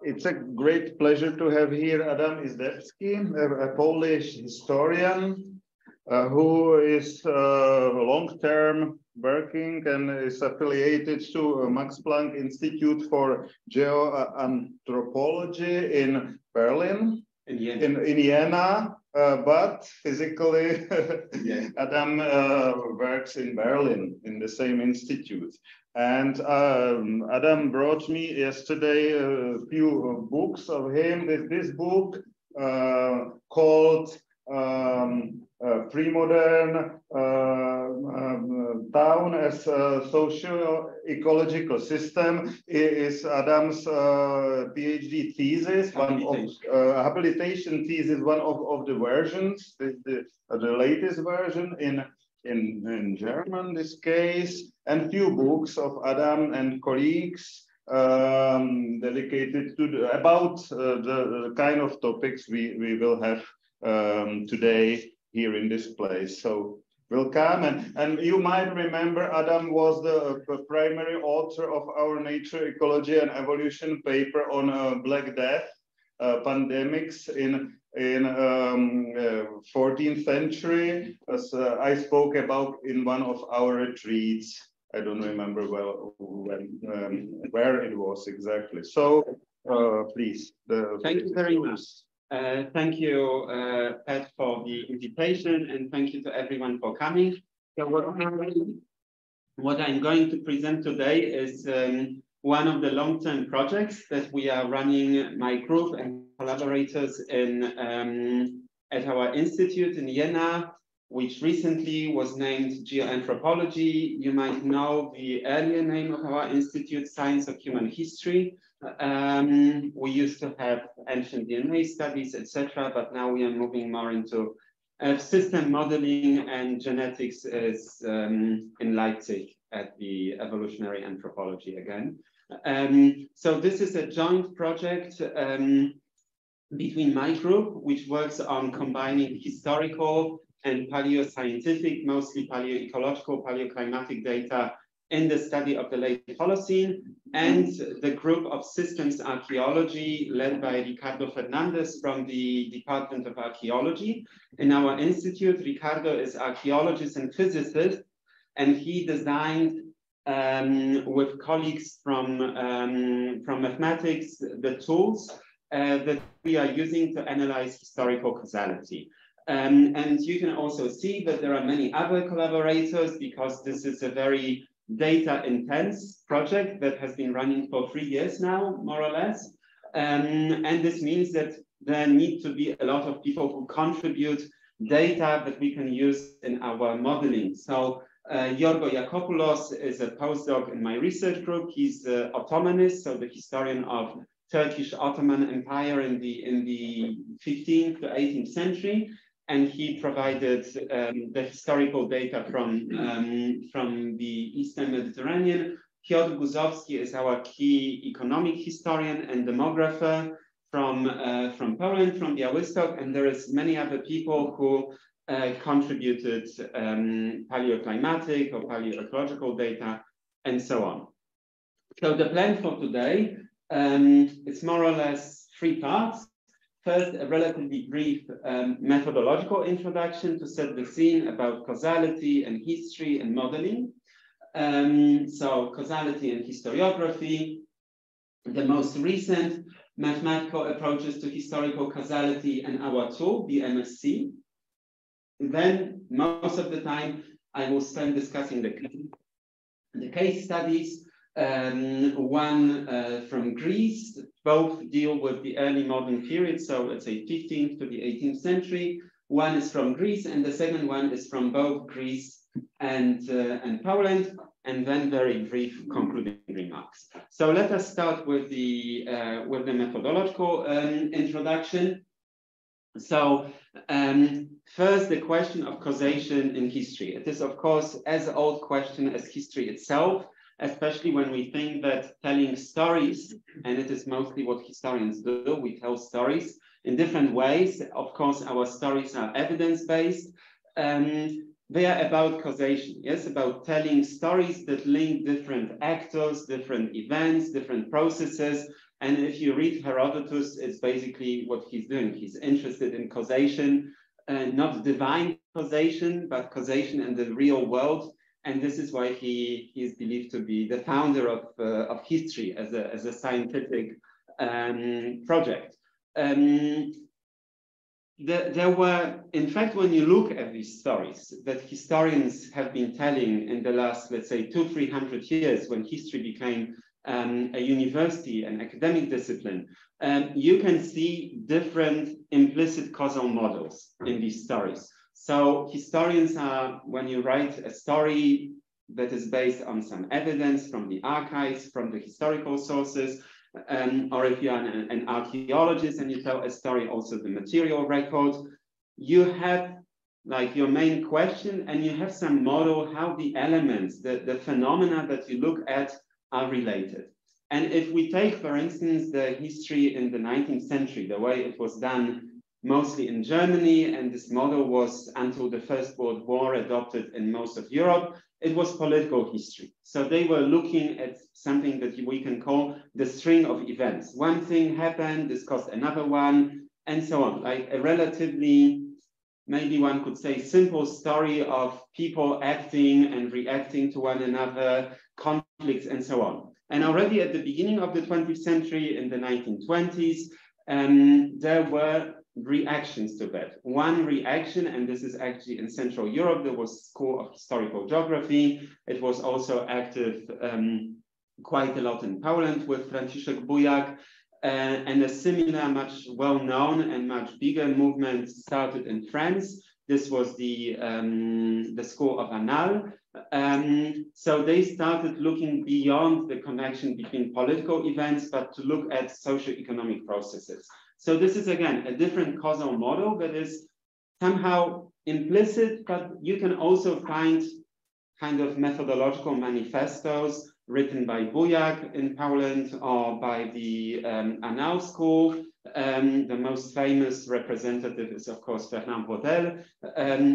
It's a great pleasure to have here Adam Izdebski, a Polish historian who is long-term working and is affiliated to Max Planck Institute for Geoanthropology in Berlin, in Vienna, but physically Adam works in Berlin in the same institute. And Adam brought me yesterday a few books of him. This book called Pre-Modern Town as a Social-Ecological System is Adam's PhD thesis, one of habilitation thesis, one of the versions, the latest version in German, this case, and few books of Adam and colleagues dedicated to about the kind of topics we will have today here in this place. So welcome, and you might remember Adam was the primary author of our Nature, Ecology and Evolution paper on Black Death pandemics in 14th century, as I spoke about in one of our retreats. I don't remember well where it was exactly. So please. Thank you very much. Thank you, Pat, for the invitation, and thank you to everyone for coming. So what I'm going to present today is one of the long-term projects that we are running, my group and collaborators in at our institute in Vienna, which recently was named Geoanthropology. You might know the earlier name of our institute, Science of Human History. We used to have ancient DNA studies, etc., but now we are moving more into system modeling and genetics is in Leipzig at the evolutionary anthropology again. So this is a joint project between my group, which works on combining historical and paleoscientific, mostly palaeoecological, paleoclimatic data in the study of the late Holocene, and the group of systems archaeology led by Ricardo Fernandez from the Department of Archaeology. In our institute, Ricardo is archaeologist and physicist, and he designed with colleagues from mathematics the tools that we are using to analyze historical causality. And you can also see that there are many other collaborators because this is a very data intense project that has been running for 3 years now, more or less. And this means that there need to be a lot of people who contribute data that we can use in our modeling. So Yorgo Yakopoulos is a postdoc in my research group. He's the Ottomanist, so the historian of Turkish Ottoman Empire in the 15th to 18th century. And he provided the historical data from the Eastern Mediterranean. Piotr Guzowski is our key economic historian and demographer from Poland, from Białystok, and there is many other people who contributed paleoclimatic or paleoecological data, and so on. So the plan for today is more or less 3 parts. First, a relatively brief methodological introduction to set the scene about causality and history and modeling. So causality and historiography, the most recent mathematical approaches to historical causality, and our tool, BMSC. Then most of the time I will spend discussing the case studies, one from Greece. Both deal with the early modern period, so let's say 15th to the 18th century. One is from Greece, and the second one is from both Greece and Poland, and then very brief concluding remarks. So let us start with the methodological introduction. So first, the question of causation in history. It is, of course, as old question as history itself, especially when we think that telling stories, and it is mostly what historians do, we tell stories in different ways. Of course, our stories are evidence-based. They are about causation, yes, about telling stories that link different actors, different events, different processes, And if you read Herodotus, it's basically what he's doing. He's interested in causation, not divine causation, but causation in the real world. And this is why he is believed to be the founder of history as a scientific project. There were, in fact, when you look at these stories that historians have been telling in the last, let's say, 200-300 years, when history became a university, an academic discipline, you can see different implicit causal models in these stories. So historians are, when you write a story that is based on some evidence from the archives, from the historical sources, or if you're an archaeologist and you tell a story, also the material record, you have like your main question and you have some model how the elements, the phenomena that you look at are related. And if we take, for instance, the history in the 19th century, the way it was done mostly in Germany, and this model was until the First World War adopted in most of Europe, it was political history. So they were looking at something that we can call the string of events. One thing happened, this caused another one, and so on. Like a relatively, maybe one could say, simple story of people acting and reacting to one another, conflicts, and so on. And already at the beginning of the 20th century, in the 1920s, there were reactions to that. One reaction, and this is actually in Central Europe, there was School of Historical Geography. It was also active quite a lot in Poland with Franciszek Bujak, and a similar, much well-known and much bigger movement started in France. This was the School of Annales. So they started looking beyond the connection between political events, but to look at socio-economic processes. So this is, again, a different causal model that is somehow implicit, but you can also find kind of methodological manifestos written by Bujak in Poland or by the Annales School. The most famous representative is, of course, Fernand Braudel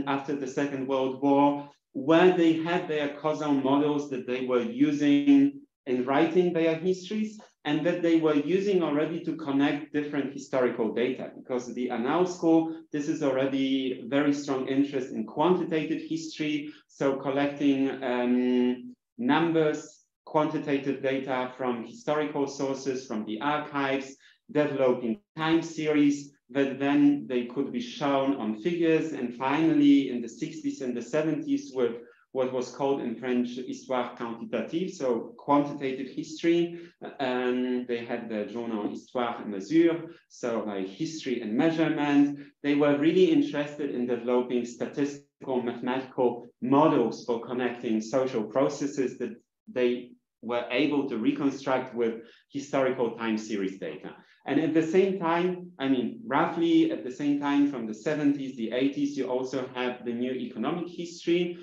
after the Second World War, where they had their causal models that they were using in writing their histories, and that they were using already to connect different historical data. Because the Annales School, this is already very strong interest in quantitative history, so collecting numbers, quantitative data from historical sources, from the archives, developing time series that then they could be shown on figures. And finally, in the 60s and the 70s, with what was called in French histoire quantitative, so quantitative history. They had the journal Histoire et Mesure, so like history and measurement. They were really interested in developing statistical, mathematical models for connecting social processes that they were able to reconstruct with historical time series data. And at the same time, I mean, roughly at the same time, from the 70s, the 80s, you also have the new economic history,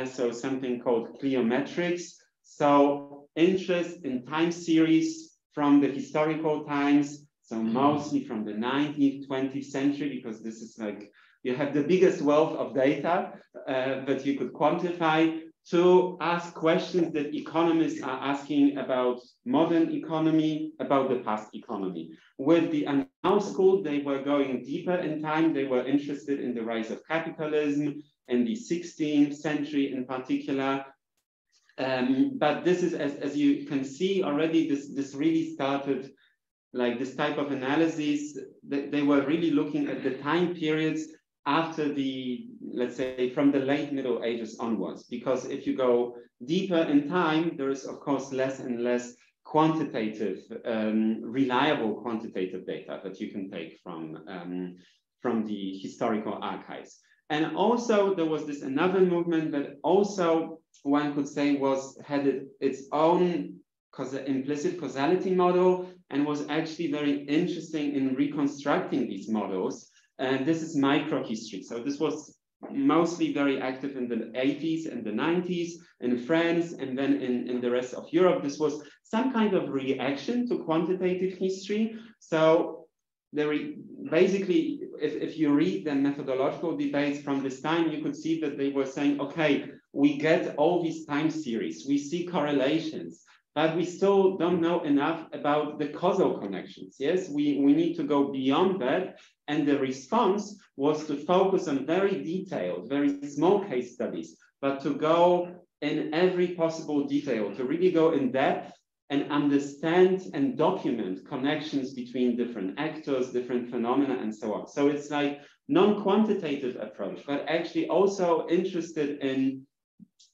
so something called cliometrics. So interest in time series from the historical times, so mostly from the 19th, 20th century, because this is like, you have the biggest wealth of data that you could quantify, to ask questions that economists are asking about modern economy, about the past economy. With the Annales School, they were going deeper in time. They were interested in the rise of capitalism in the 16th century in particular. But this is, as you can see already, this really started, like this type of analysis, they were really looking at the time periods after the, let's say, from the late Middle Ages onwards, because if you go deeper in time, there is, of course, less and less quantitative, reliable quantitative data that you can take from the historical archives. And also there was this another movement that also one could say had its own implicit causality model, and was actually very interesting in reconstructing these models. And this is microhistory. So this was mostly very active in the 80s and the 90s in France, and then in the rest of Europe. This was some kind of reaction to quantitative history. So basically, if you read the methodological debates from this time, you could see that they were saying, okay, we get all these time series, we see correlations, but we still don't know enough about the causal connections. Yes, we need to go beyond that. And the response was to focus on very detailed, very small case studies, but to go in every possible detail, to really go in depth and understand and document connections between different actors, different phenomena, and so on. So it's like non-quantitative approach, but actually also interested in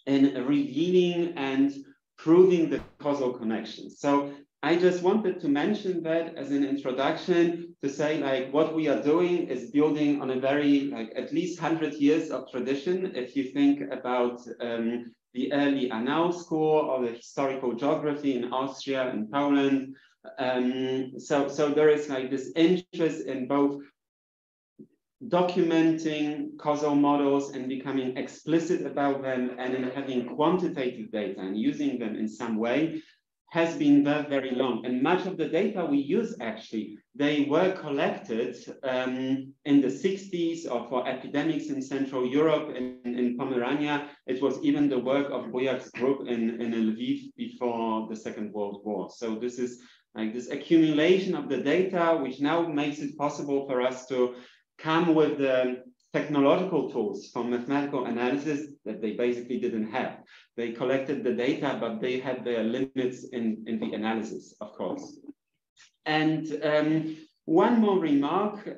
revealing and proving the causal connections. So I just wanted to mention that as an introduction to say, like, what we are doing is building on a very, like, at least 100 years of tradition. If you think about the early Annales school or the historical geography in Austria and Poland. So there is like this interest in both documenting causal models and becoming explicit about them, and in having quantitative data and using them in some way, has been very, very long. And much of the data we use, actually, they were collected in the 60s, or for epidemics in Central Europe, in Pomerania. It was even the work of Bojak's group in Lviv before the Second World War. So this is like this accumulation of the data, which now makes it possible for us to come with the technological tools for mathematical analysis that they basically didn't have. They collected the data, but they had their limits in the analysis, of course. And one more remark,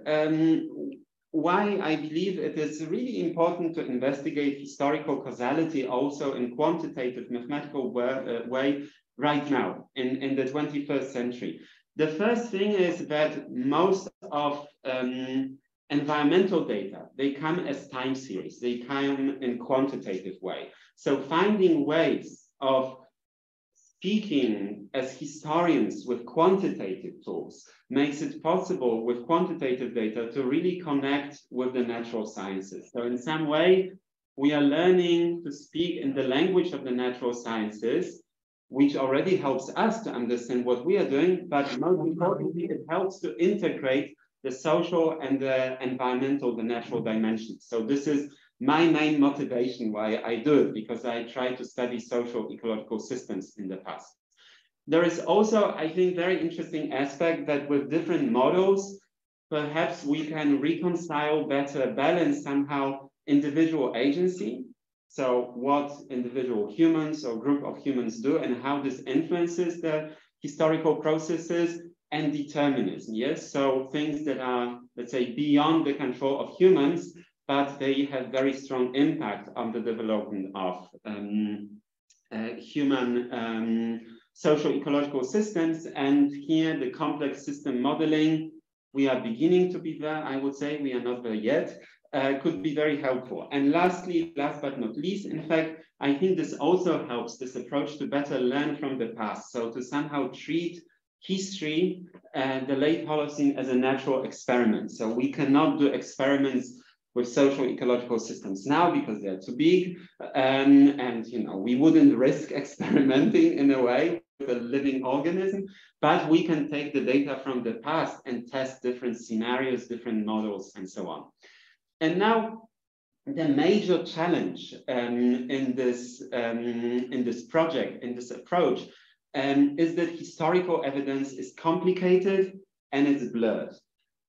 why I believe it is really important to investigate historical causality also in quantitative mathematical way right now in the 21st century. The first thing is that most of environmental data, they come as time series, they come in quantitative way. So finding ways of speaking as historians with quantitative tools makes it possible with quantitative data to really connect with the natural sciences. So in some way, we are learning to speak in the language of the natural sciences, which already helps us to understand what we are doing, but most importantly, it helps to integrate the social and the environmental, the natural dimensions. So this is my main motivation why I do it, because I tried to study social ecological systems in the past. There is also, I think, very interesting aspect that with different models, perhaps we can reconcile better, balance somehow individual agency. So what individual humans or group of humans do and how this influences the historical processes, and determinism, yes? So things that are, let's say, beyond the control of humans, but they have very strong impact on the development of human social-ecological systems. And here, the complex system modeling, we are beginning to be there, I would say, we are not there yet, could be very helpful. And lastly, last but not least, in fact, I think this also helps, this approach, to better learn from the past. So to somehow treat history and the late Holocene as a natural experiment. So we cannot do experiments with social ecological systems now because they're too big, and you know, we wouldn't risk experimenting in a way with a living organism, but we can take the data from the past and test different scenarios, different models, and so on. And now the major challenge in this project, in this approach, is that historical evidence is complicated and it's blurred.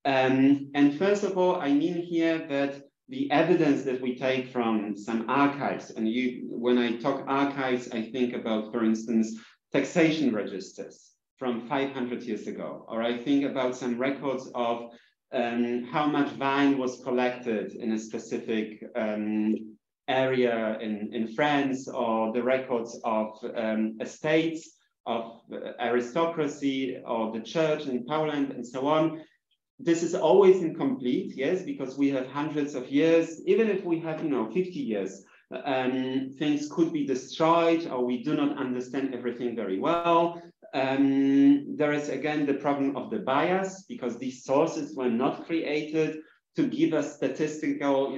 And first of all, I mean here that the evidence that we take from some archives, and when I talk archives, I think about, for instance, taxation registers from 500 years ago, or I think about some records of how much vine was collected in a specific area in France, or the records of estates, of aristocracy, or the church in Poland, and so on. This is always incomplete, yes, because we have hundreds of years. Even if we have, 50 years, things could be destroyed, or we do not understand everything very well. There is again the problem of the bias, because these sources were not created to give us statistical,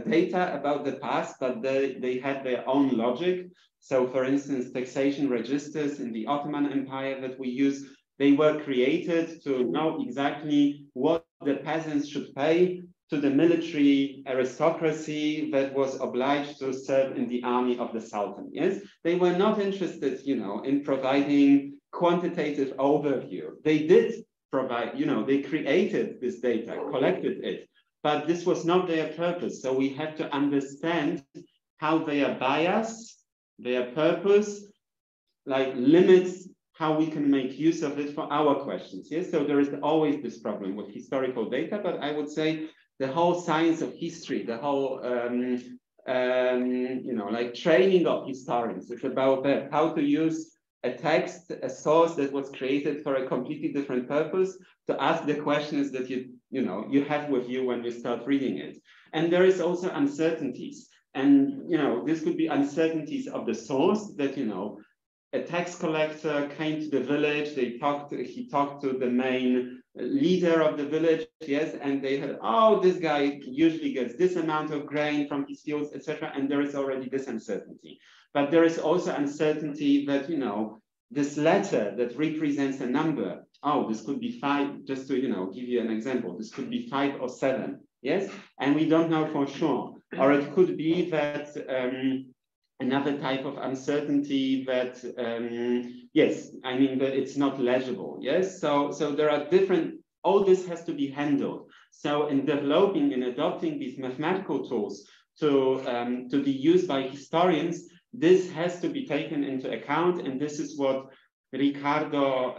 data about the past, but they had their own logic. So, for instance, taxation registers in the Ottoman Empire that we use, they were created to know exactly what the peasants should pay to the military aristocracy that was obliged to serve in the army of the Sultan. Yes, they were not interested, in providing quantitative overview. They did provide, they created this data, collected it, but this was not their purpose. So we have to understand how their bias, their purpose, limits how we can make use of it for our questions. Yes, so there is always this problem with historical data, but I would say the whole science of history, the whole training of historians is about that, how to use a text, a source that was created for a completely different purpose, to ask the questions that you have with you when you start reading it. And there is also uncertainties, and this could be uncertainties of the source, that a tax collector came to the village, he talked to the main leader of the village, yes, and they had, oh, this guy usually gets this amount of grain from his fields, etc. And there is already this uncertainty. But there is also uncertainty that, this letter that represents a number, oh, this could be 5, just to, give you an example, this could be 5 or 7, yes? And we don't know for sure. Or it could be that another type of uncertainty that, that it's not legible, yes? So there are different, all this has to be handled. So in developing and adopting these mathematical tools to be used by historians, this has to be taken into account, and this is what Ricardo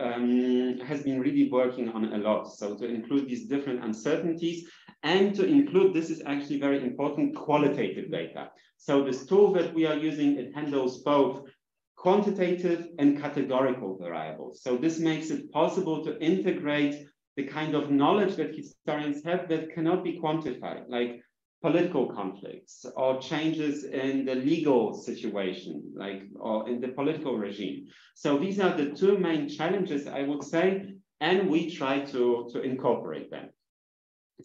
has been really working on a lot. So to include these different uncertainties, and to include, this is actually very important, qualitative data. So this tool that we are using, it handles both quantitative and categorical variables. So this makes it possible to integrate the kind of knowledge that historians have that cannot be quantified, like political conflicts or changes in the legal situation, or in the political regime. So these are the two main challenges, I would say, and we try to incorporate them.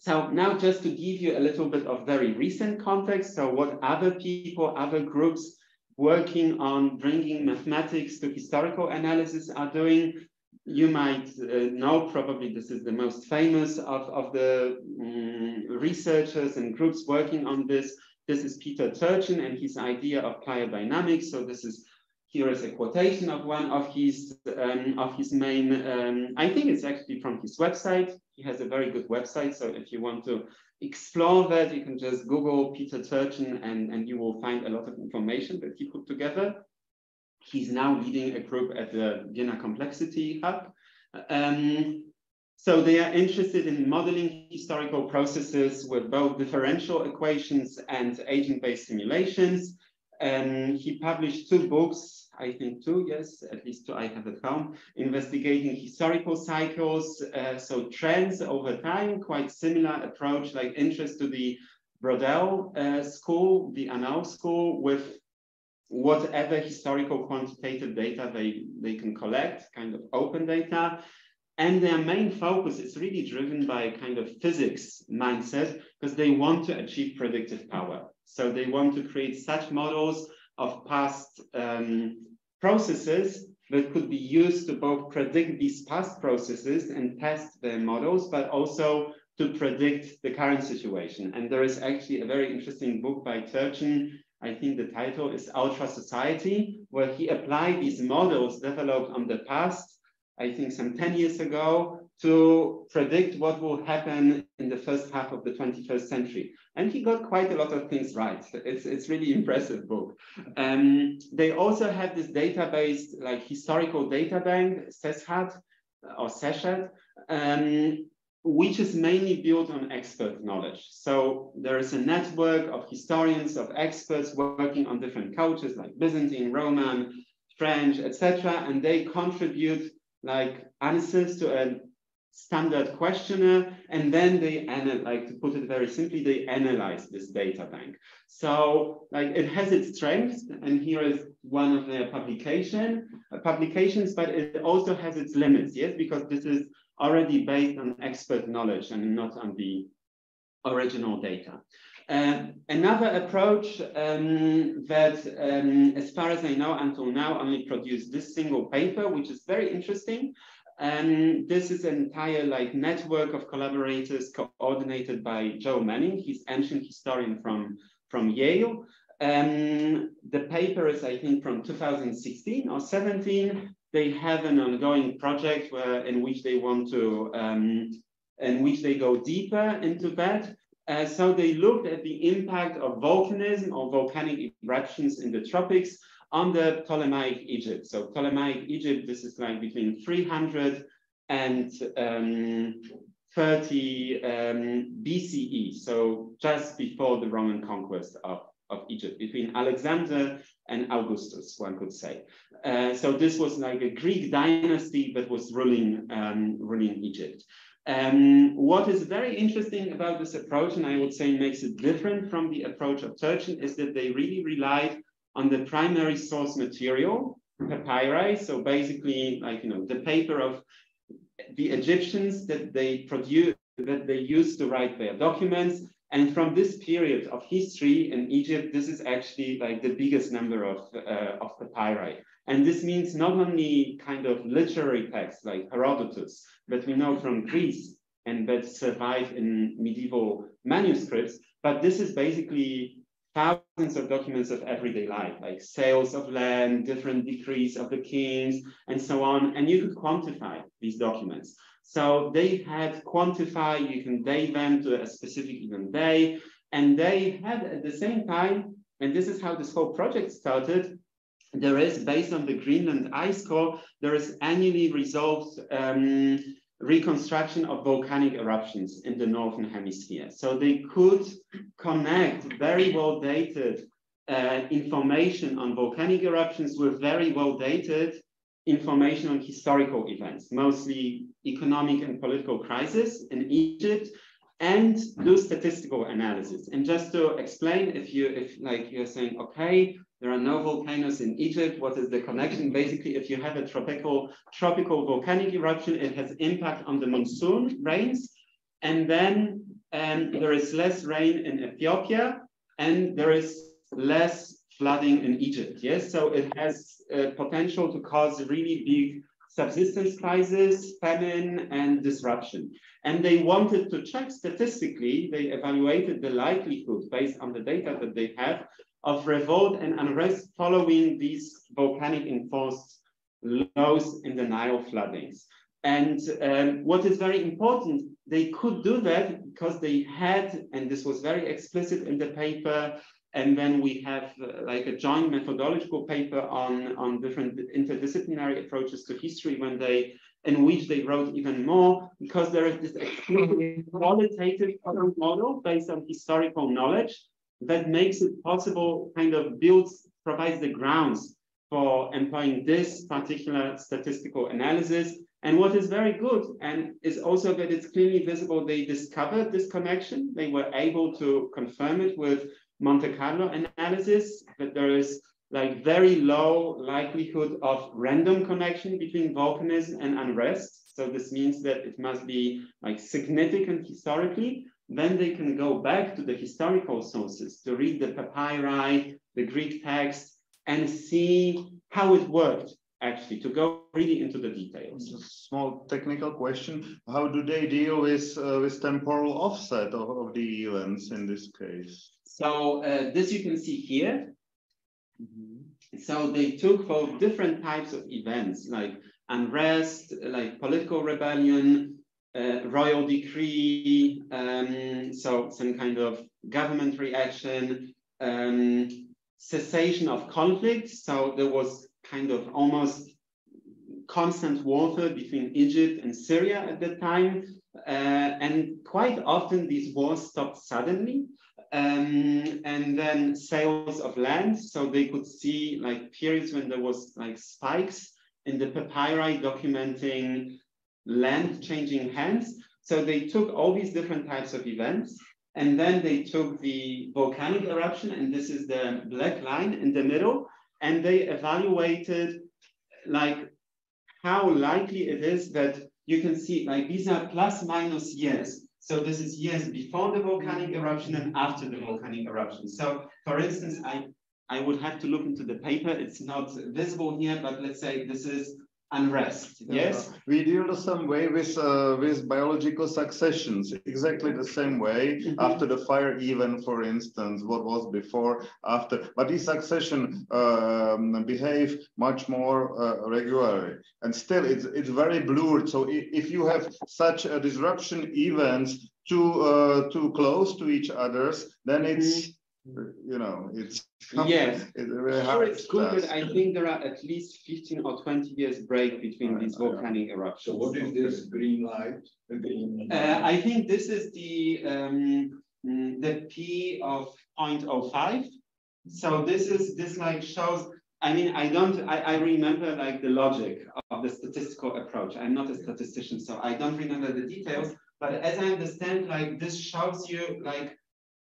So now, just to give you a little bit of very recent context, so what other people, other groups working on bringing mathematics to historical analysis are doing. You might know, probably this is the most famous of the researchers and groups working on this. This is Peter Turchin and his idea of palaeodynamics. So here is a quotation of one of his main, I think it's actually from his website. He has a very good website. So if you want to explore that, you can just Google Peter Turchin and you will find a lot of information that he put together. He's now leading a group at the Vienna Complexity Hub. So they are interested in modeling historical processes with both differential equations and agent-based simulations. He published 2 books, I think 2, yes, at least 2 I have at home, investigating historical cycles, so trends over time, quite similar approach, like interest to the Brodel school, the Annales school, with whatever historical quantitative data they can collect, kind of open data. And their main focus is really driven by a kind of physics mindset, because they want to achieve predictive power. So they want to create such models of past processes that could be used to both predict these past processes and test their models, but also to predict the current situation. And there is actually a very interesting book by Turchin, I think the title is Ultra Society, where he applied these models developed on the past, I think some 10 years ago, to predict what will happen in the first half of the 21st century. And he got quite a lot of things right. It's really impressive book. They also have this database, like historical data bank, SESHAT, or SESHAT, which is mainly built on expert knowledge. So there is a network of historians, of experts working on different cultures like Byzantine, Roman, French, etc. And they contribute like answers to a standard questionnaire, and then they like, to put it very simply, they analyze this data bank. So like it has its strengths, and here is one of their publications, but it also has its limits, yes, because this is already based on expert knowledge and not on the original data. Another approach that, as far as I know, until now only produced this single paper, which is very interesting, This is an entire like network of collaborators coordinated by Joe Manning. He's ancient historian from Yale. The paper is, I think, from 2016 or 17. They have an ongoing project in which they want to, in which they go deeper into that. So they looked at the impact of volcanism or volcanic eruptions in the tropics on the Ptolemaic Egypt. So Ptolemaic Egypt, this is like between 300 and 30 BCE, so just before the Roman conquest of Egypt, between Alexander and Augustus, one could say. So this was like a Greek dynasty that was ruling Egypt. What is very interesting about this approach, and I would say makes it different from the approach of Turchin, is that they really relied on the primary source material, papyri. So basically, like, you know, the paper of the Egyptians that they produced, that they used to write their documents. And from this period of history in Egypt, this is actually like the biggest number of papyri. And this means not only kind of literary texts like Herodotus that we know from Greece and that survive in medieval manuscripts, but this is basically thousands of documents of everyday life, like sales of land, different decrees of the kings, and so on. And you could quantify these documents. So they had quantify, you can date them to a specific event day, and they had at the same time, and this is how this whole project started, there is, based on the Greenland ice core, there is annually resolved reconstruction of volcanic eruptions in the Northern Hemisphere. So they could connect very well dated information on volcanic eruptions with very well dated information on historical events, mostly economic and political crisis in Egypt, and do statistical analysis. And just to explain, if like you're saying, okay, there are no volcanoes in Egypt, what is the connection? Basically, if you have a tropical volcanic eruption, it has impact on the monsoon rains, and then there is less rain in Ethiopia, and there is less flooding in Egypt. Yes, so it has potential to cause really big subsistence crisis, famine, and disruption. And they wanted to check statistically, they evaluated the likelihood based on the data that they have of revolt and unrest following these volcanic enforced lows in the Nile floodings. And what is very important, they could do that because they had, and this was very explicit in the paper, and then we have like a joint methodological paper on different interdisciplinary approaches to history in which they wrote even more, because there is this qualitative model based on historical knowledge that makes it possible, kind of provides the grounds for employing this particular statistical analysis. And what is very good, and is also that it's clearly visible, they discovered this connection. They were able to confirm it with Monte Carlo analysis, that there is like very low likelihood of random connection between volcanism and unrest. So this means that it must be like significant historically. Then they can go back to the historical sources to read the papyri, the Greek text, and see how it worked, actually, to go really into the details. Just a small technical question. How do they deal with temporal offset of the events in this case? So this you can see here. So they took for different types of events, like unrest, like political rebellion, royal decree, so some kind of government reaction, cessation of conflict. So there was kind of almost constant warfare between Egypt and Syria at that time. And quite often these wars stopped suddenly. And then sales of land. So they could see like periods when there was like spikes in the papyri documenting land changing hands. So they took all these different types of events, and then they took the volcanic eruption, and this is the black line in the middle, and they evaluated like how likely it is that you can see like these are plus minus years. So this is years before the volcanic eruption and after the volcanic eruption. So for instance, I would have to look into the paper. It's not visible here, but let's say this is unrest. Yes, we deal the same way with biological successions, exactly the same way. After the fire event, for instance, what was before, after, but these succession behave much more regularly, and still it's very blurred. So if you have such a disruption events too close to each others, then it's it's yes, it's very sure, hard. it's cool, but I think there are at least 15 or 20 years break between these volcanic eruptions. So what is this green light? I think this is the P of 0.05. So this like shows. I mean, I remember like the logic of the statistical approach. I'm not a statistician, so I don't remember the details. But as I understand, like this shows you like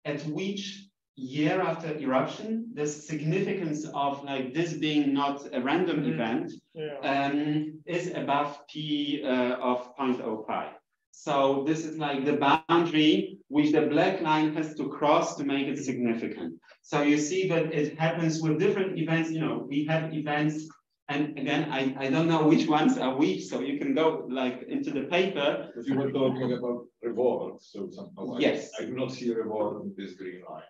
at which year after eruption, the significance of like this being not a random event is above P of 0.05. So this is like the boundary which the black line has to cross to make it significant. So you see that it happens with different events. We have events, and again, I don't know which ones are which, so you can go like into the paper. But you were talking about revolt, so somehow yes. I do not see a revolt in this green line.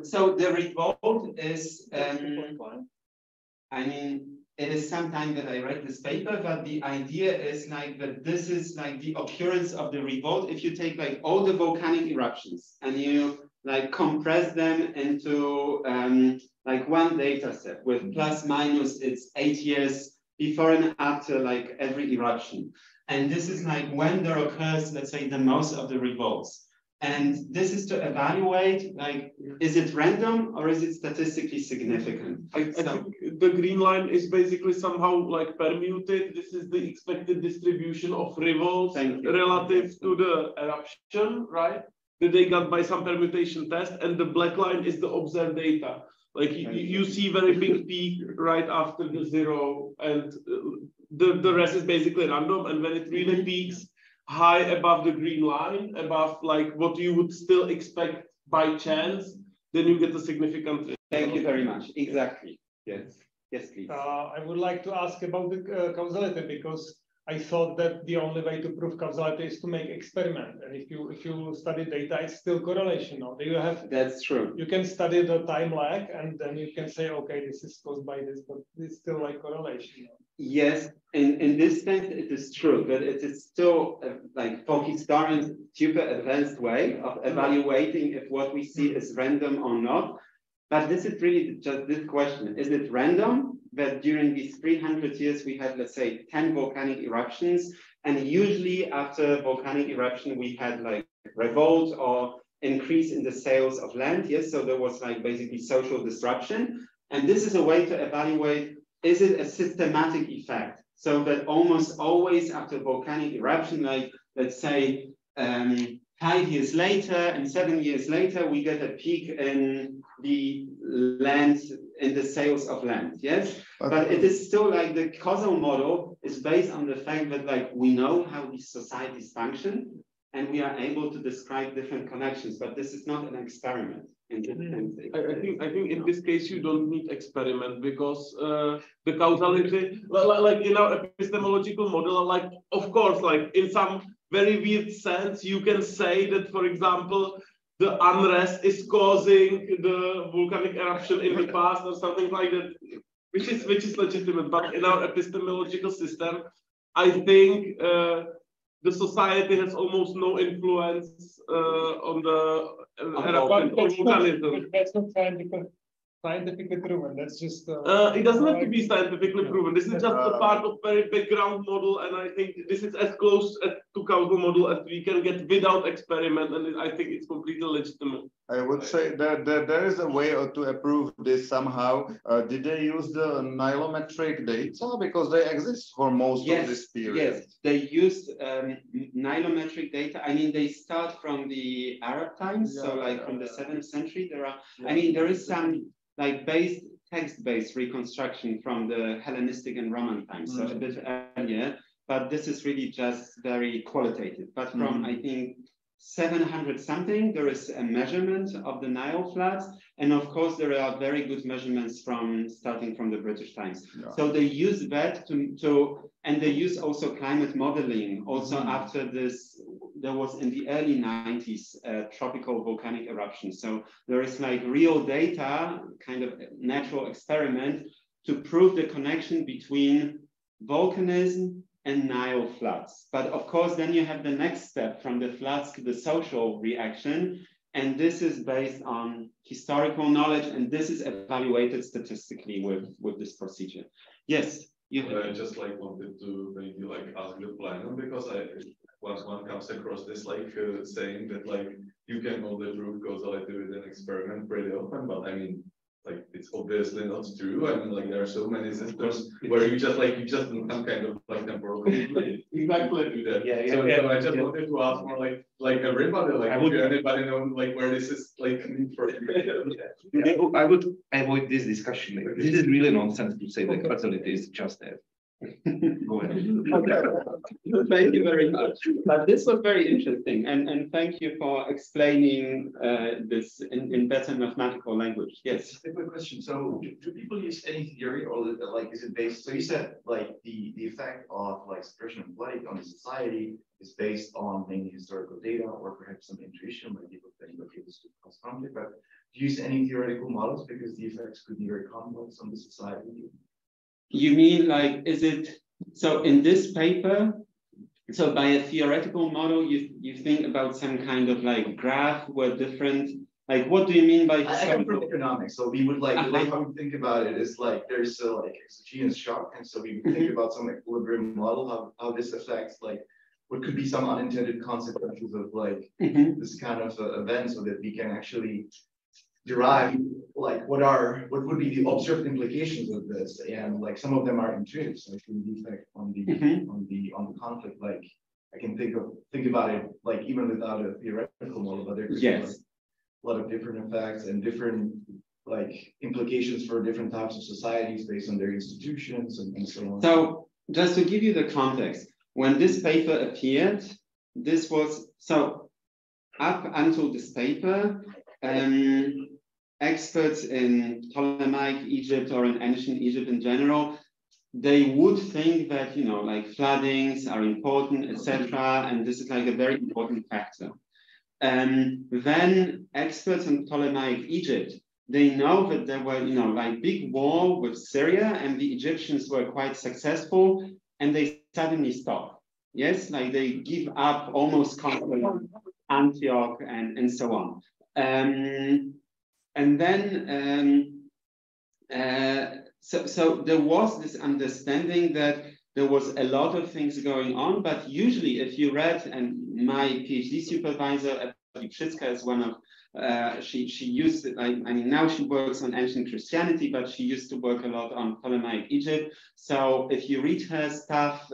So the revolt is, I mean, it is sometime that I read this paper, but the idea is like that this is like the occurrence of the revolt. If you take like all the volcanic eruptions and you like compress them into like one data set with plus minus it's 8 years before and after like every eruption. And this is like when there occurs, let's say, the most of the revolts. And this is to evaluate, like, is it random or is it statistically significant? I think the green line is basically somehow like permuted. This is the expected distribution of revolts relative to the eruption, right? That they got by some permutation test. And the black line is the observed data. Like you see very big peak right after the zero, and the rest is basically random. And when it really peaks high above the green line, above like what you would still expect by chance, then you get a significant. Thank you very much. Exactly. Yes. Yes, please. I would like to ask about the causality, because I thought that the only way to prove causality is to make experiment. And if you study data, it's still correlation. No? You have. That's true. You can study the time lag, and then you can say, okay, this is caused by this, but it's still like correlation. No? Yes, in this sense, it is true, but it is still like for historians, super advanced way of evaluating if what we see is random or not. But this is really just this question: is it random that during these 300 years we had, let's say, 10 volcanic eruptions, and usually after volcanic eruption we had like revolt or increase in the sales of land? Yes, so there was like basically social disruption, and this is a way to evaluate: is it a systematic effect? So that almost always after volcanic eruption, like let's say 5 years later and 7 years later, we get a peak in the land, in the sales of land, yes? But it is still like the causal model is based on the fact that like we know how these societies function and we are able to describe different connections, but this is not an experiment. I think in this case you don't need experiment, because the causality, like in our epistemological model, like of course, like in some very weird sense, you can say that, for example, the unrest is causing the volcanic eruption in the past or something like that, which is legitimate. But in our epistemological system, I think the society has almost no influence on the volcanism. That's not scientifically proven. That's just. It doesn't have to be scientifically proven. This is just a part of very background model, and I think this is as close to causal model as we can get without experiment, and I think it's completely legitimate. I would say that there is a way to approve this somehow. Did they use the nilometric data? Because they exist for most of this period. Yes, they used nilometric data. I mean, they start from the Arab times, so like from the 7th century. There are, I mean, there is some like text-based reconstruction from the Hellenistic and Roman times, so a bit earlier. But this is really just very qualitative. But from I think 700 something, there is a measurement of the Nile floods. And of course, there are very good measurements starting from the British Times. Yeah. So they use that and they use also climate modeling. Also after this, there was in the early 90s, tropical volcanic eruption. So there is like real data, kind of natural experiment to prove the connection between volcanism and Nile floods. But of course, then you have the next step from the floods to the social reaction. And this is based on historical knowledge, and this is evaluated statistically with this procedure. Yes, you just like wanted to maybe like ask the planner, because once one comes across this like saying that like you can only prove causality with an experiment pretty often, but I mean, like it's obviously not true. I mean, like there are so many systems where you just do some kind of like temporal exactly do that. So I just wanted to ask more like everybody, like anybody know like where this is like coming from? I would avoid this discussion. This is really nonsense to say that causality is just that. Go ahead. Thank you very much. But this was very interesting, and thank you for explaining this in better mathematical language. Yes. Just a quick question. So, do people use any theory, or like is it based? So you said like the effect of like suppression of light on the society is based on mainly historical data, or perhaps some intuition, like people think, okay, this could cause conflict. But do you use any theoretical models, because the effects could be very complex on the society? You mean like, is it, so in this paper, so by a theoretical model, you think about some kind of like graph where different, like what do you mean by I come from economics, so we would like, the way how we think about it is like there's a like exogenous shock, and so we think about some equilibrium model, how this affects like what could be some unintended consequences of like this kind of event, so that we can actually derive like what would be the observed implications of this, and like some of them are intuitive. So the effect on the conflict, like I can think about it like even without a theoretical model, but there's a lot of different effects and different like implications for different types of societies based on their institutions and so on. So just to give you the context, when this paper appeared, this was so up until this paper. Experts in Ptolemaic Egypt or in ancient Egypt in general, they would think that, you know, like floodings are important, etc., and this is like a very important factor. Then experts in Ptolemaic Egypt, they know that there were, you know, like big war with Syria, and the Egyptians were quite successful, and they suddenly stop. Yes, like they give up almost completely Antioch and so on. And then, so there was this understanding that there was a lot of things going on, but usually if you read, and my PhD supervisor, Epidemic, is one of, she used it, I mean, now she works on ancient Christianity, but she used to work a lot on Ptolemaic Egypt. So if you read her stuff,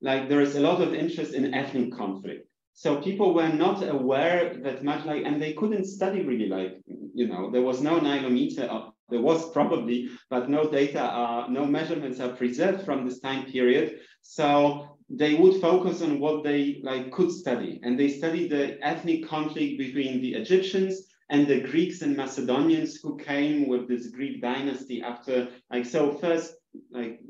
like there is a lot of interest in ethnic conflict. So people were not aware that much, like, and they couldn't study really, like, you know, there was no nilometer, there was probably, but no data, no measurements are preserved from this time period. So they would focus on what they like could study, and they studied the ethnic conflict between the Egyptians and the Greeks and Macedonians who came with this Greek dynasty after, like, so first, like,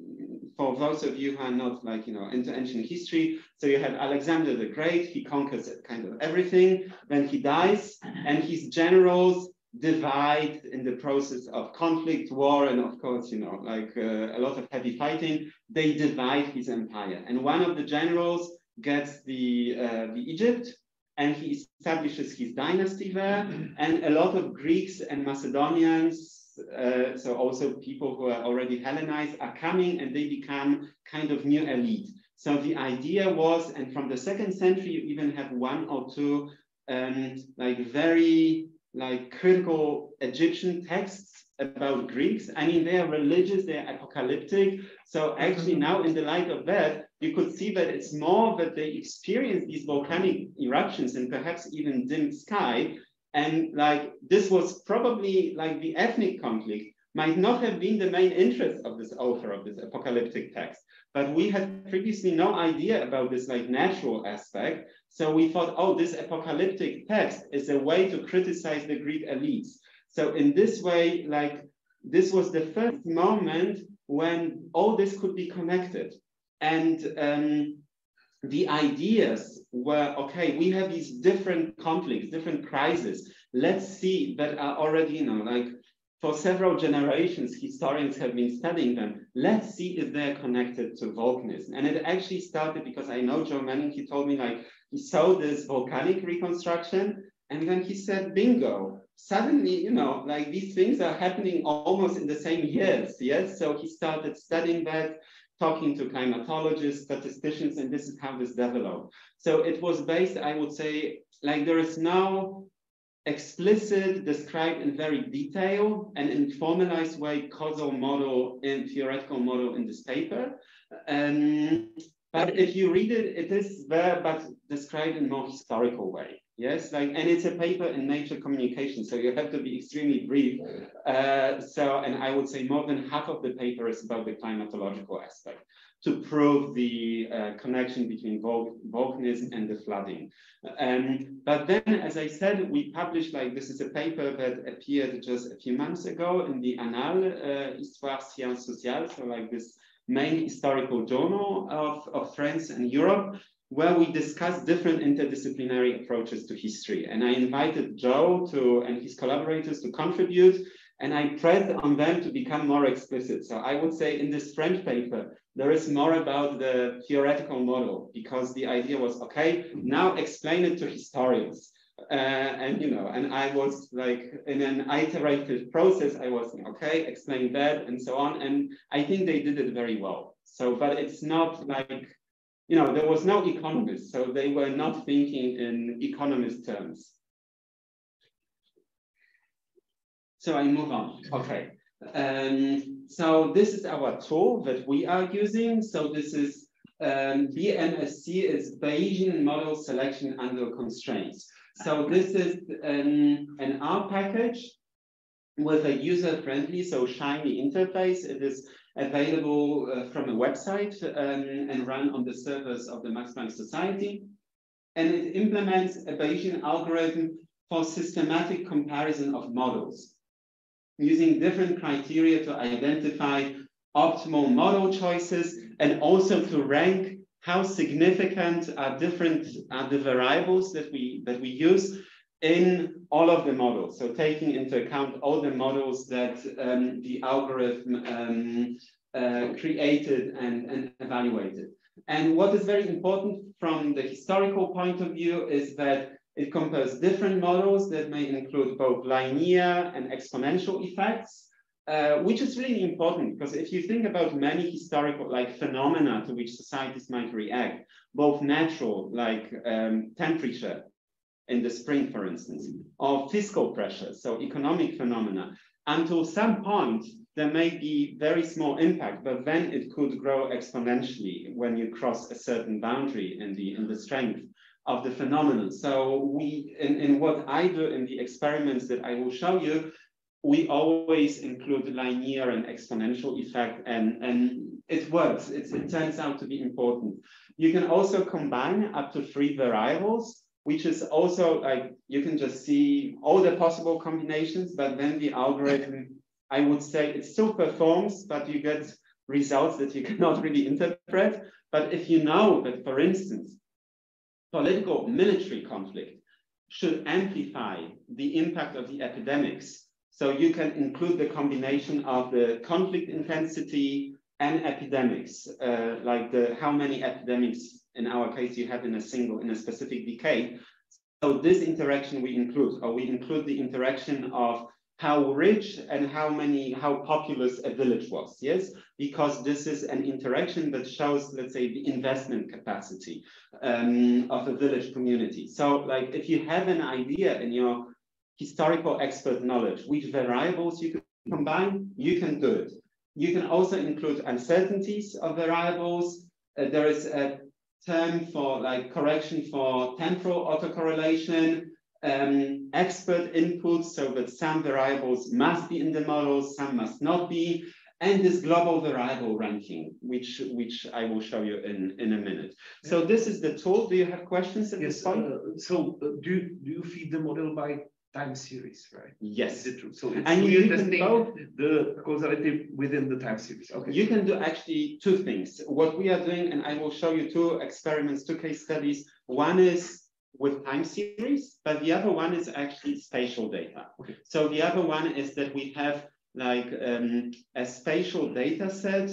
for those of you who are not like, you know, into ancient history, so you have Alexander the Great, he conquers kind of everything, then he dies, and his generals divide in the process of conflict, war, and of course, you know, like a lot of heavy fighting, they divide his empire. And one of the generals gets the Egypt, and he establishes his dynasty there, and a lot of Greeks and Macedonians, so also people who are already Hellenized, are coming, and they become kind of new elite. So the idea was, and from the 2nd century, you even have one or two like very like critical Egyptian texts about Greeks. I mean, they are religious, they are apocalyptic. So actually now in the light of that, you could see that it's more that they experience these volcanic eruptions and perhaps even dim sky. And like, this was probably like the ethnic conflict might not have been the main interest of this author of this apocalyptic text. but we had previously no idea about this like natural aspect. So we thought, oh, this apocalyptic text is a way to criticize the Greek elites. So in this way, like this was the first moment when all this could be connected. And the ideas were, okay, we have these different conflicts, different crises. Let's see that are already, you know, like for several generations, historians have been studying them. Let's see if they're connected to volcanism. And it actually started because I know Joe Manning, he told me like, he saw this volcanic reconstruction and then he said, bingo. Suddenly, you know, like these things are happening almost in the same years, yes? So he started studying that, talking to climatologists, statisticians, and this is how this developed. So it was based, I would say, like there is no explicit, described in very detailed and in formalized way causal model and theoretical model in this paper. But if you read it, it is there, but described in more historical way. Yes, like, and it's a paper in Nature Communication, so you have to be extremely brief. And I would say more than half of the paper is about the climatological aspect to prove the connection between volcanism and the flooding. But then, as I said, we published, like, this is a paper that appeared just a few months ago in the Annales Histoire Sciences Sociales, so like this main historical journal of France and Europe, where we discuss different interdisciplinary approaches to history. And I invited Joe and his collaborators to contribute, and I pressed on them to become more explicit. So I would say in this French paper, there is more about the theoretical model, because the idea was, okay, now explain it to historians. And, you know, and I was like in an iterative process, I was, okay, explain that and so on. And I think they did it very well. So, but it's not like, you know, there was no economist, so they were not thinking in economist terms. So I move on, okay. So this is our tool that we are using. So this is BMSC, is Bayesian Model Selection under Constraints. So this is an R package with a user-friendly, so shiny interface. It is available from a website and run on the servers of the Max Planck Society. And it implements a Bayesian algorithm for systematic comparison of models, using different criteria to identify optimal model choices and also to rank how significant are the variables that we use in all of the models. So taking into account all the models that the algorithm created and evaluated. And what is very important from the historical point of view is that it compares different models that may include both linear and exponential effects, which is really important, because if you think about many historical phenomena to which societies might react, both natural, like temperature in the spring, for instance, or fiscal pressure, so economic phenomena, until some point, there may be very small impact, but then it could grow exponentially when you cross a certain boundary in the strength of the phenomenon. So in what I do in the experiments that I will show you, we always include linear and exponential effect, and it works. It turns out to be important. You can also combine up to 3 variables, which is also like, you can just see all the possible combinations, but then the algorithm, I would say it still performs, but you get results that you cannot really interpret. But if you know that, for instance, political military conflict should amplify the impact of the epidemics, so you can include the combination of the conflict intensity and epidemics, like how many epidemics in our case you have in a specific decade. So this interaction we include, or we include the interaction of how rich and how populous a village was, yes? Because this is an interaction that shows, let's say, the investment capacity of a village community. So like, if you have an idea in your historical expert knowledge, which variables you can combine, you can do it. You can also include uncertainties of variables. There is a term for like correction for temporal autocorrelation, expert inputs, so that some variables must be in the model, some must not be. and this global variable ranking, which I will show you in a minute. So this is the tool. Do you have questions at this point? Do you feed the model by time series, right? Yes. Is it true? So it's And you can testing both the causality within the time series. Okay. You can do actually two things. What we are doing, and I will show you two experiments, two case studies. One is with time series, but the other one is actually spatial data. Okay. So the other one is that we have like a spatial data set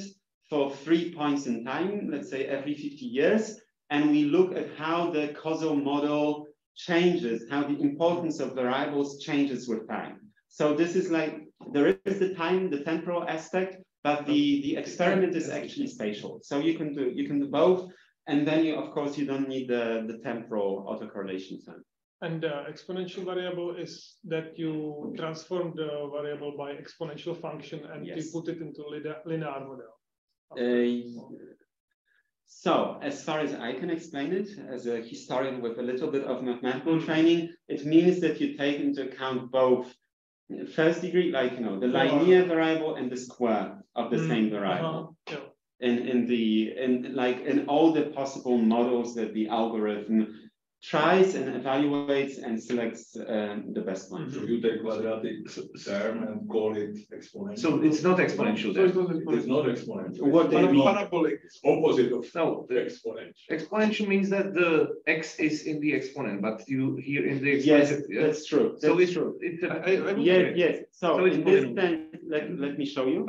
for 3 points in time, let's say every 50 years, and we look at how the causal model changes, how the importance of variables changes with time. So this is like, there is the time, the temporal aspect, but the experiment is actually spatial. So you can do both, and then you, of course, you don't need the temporal autocorrelation time. And the exponential variable is that you transform the variable by exponential function and you put it into linear model. So, as far as I can explain it, as a historian with a little bit of mathematical training, it means that you take into account both first degree, like, you know, the linear variable and the square of the same variable. In all the possible models that the algorithm tries and evaluates and selects the best one. So you take quadratic term and call it exponential. So it's not exponential. It's not exponential. What they mean? Parabolic. It's opposite of the exponential. Exponential means that the x is in the exponent, but you here in the yes, that's true. So that's it's true. It's yes. So in this sense, let me show you.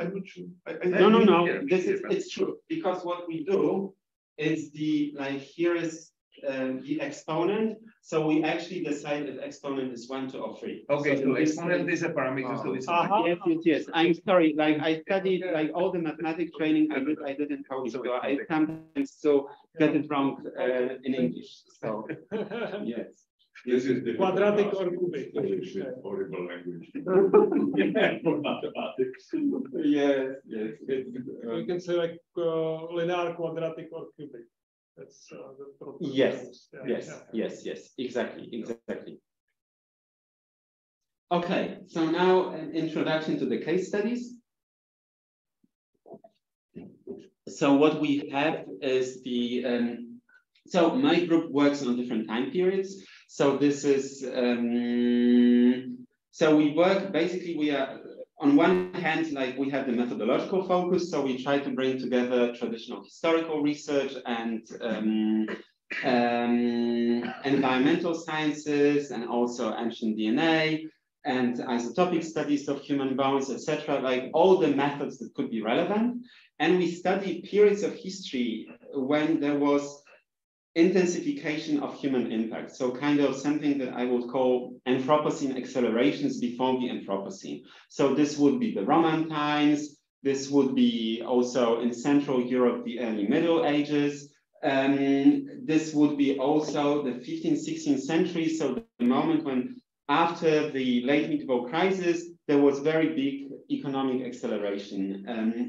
No. It's true, because what we do is here is the exponent. So we actually decide if exponent is 1, 2, or 3. Okay, so exponent is a parameter, so it's yes. I'm sorry. Like I studied all the mathematics training I did in college, so I sometimes still get it wrong in English. So yes. This is the quadratic or cubic. Horrible language. For mathematics. Yes. You can say like linear, quadratic, or cubic. That's the yes, exactly. Okay, so now an introduction to the case studies. So what we have is so my group works on different time periods. So this is, so we work, basically we are, on one hand, like we have the methodological focus, so we try to bring together traditional historical research and environmental sciences, and also ancient DNA and isotopic studies of human bones, etc., like all the methods that could be relevant. And we study periods of history when there was intensification of human impact. So kind of something that I would call Anthropocene accelerations before the Anthropocene. So this would be the Roman times. This would be also in Central Europe, the early Middle Ages. This would be also the 15th, 16th century. So the moment when, after the late medieval crisis, there was very big economic acceleration,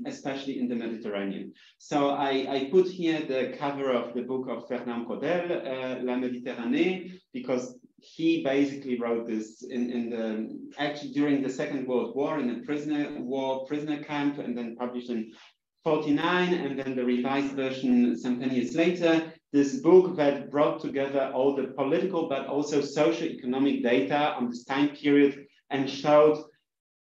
especially in the Mediterranean. So I put here the cover of the book of Fernand Braudel, La Méditerranée, because he basically wrote this actually during the Second World War in a prisoner camp, and then published in 1949, and then the revised version some 10 years later. This book that brought together all the political but also socio-economic data on this time period and showed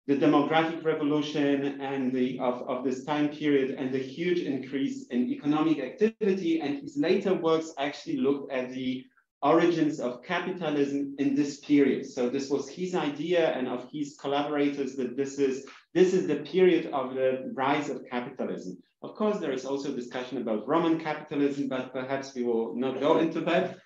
the demographic revolution and of this time period and the huge increase in economic activity. And his later works actually looked at the origins of capitalism in this period. So this was his idea and of his collaborators, that this is the period of the rise of capitalism. Of course, there is also discussion about Roman capitalism, but perhaps we will not go into that.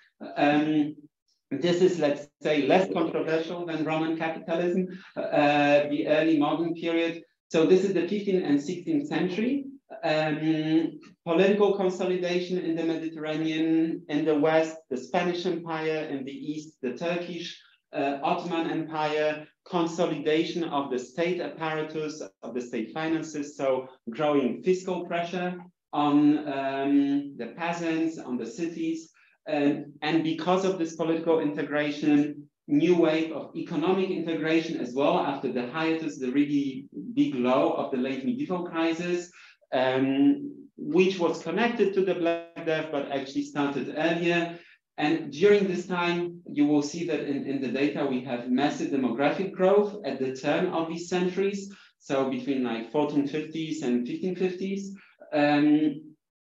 This is, let's say, less controversial than Roman capitalism, the early modern period. So this is the 15th and 16th century. Political consolidation in the Mediterranean, in the West, the Spanish Empire, in the East, the Turkish Ottoman Empire, consolidation of the state apparatus, of the state finances, so growing fiscal pressure on the peasants, on the cities. And because of this political integration, new wave of economic integration as well after the hiatus, the really big low of the late medieval crisis, which was connected to the Black Death, but actually started earlier. And during this time, you will see that in the data, we have massive demographic growth at the turn of these centuries. So between like 1450s and 1550s.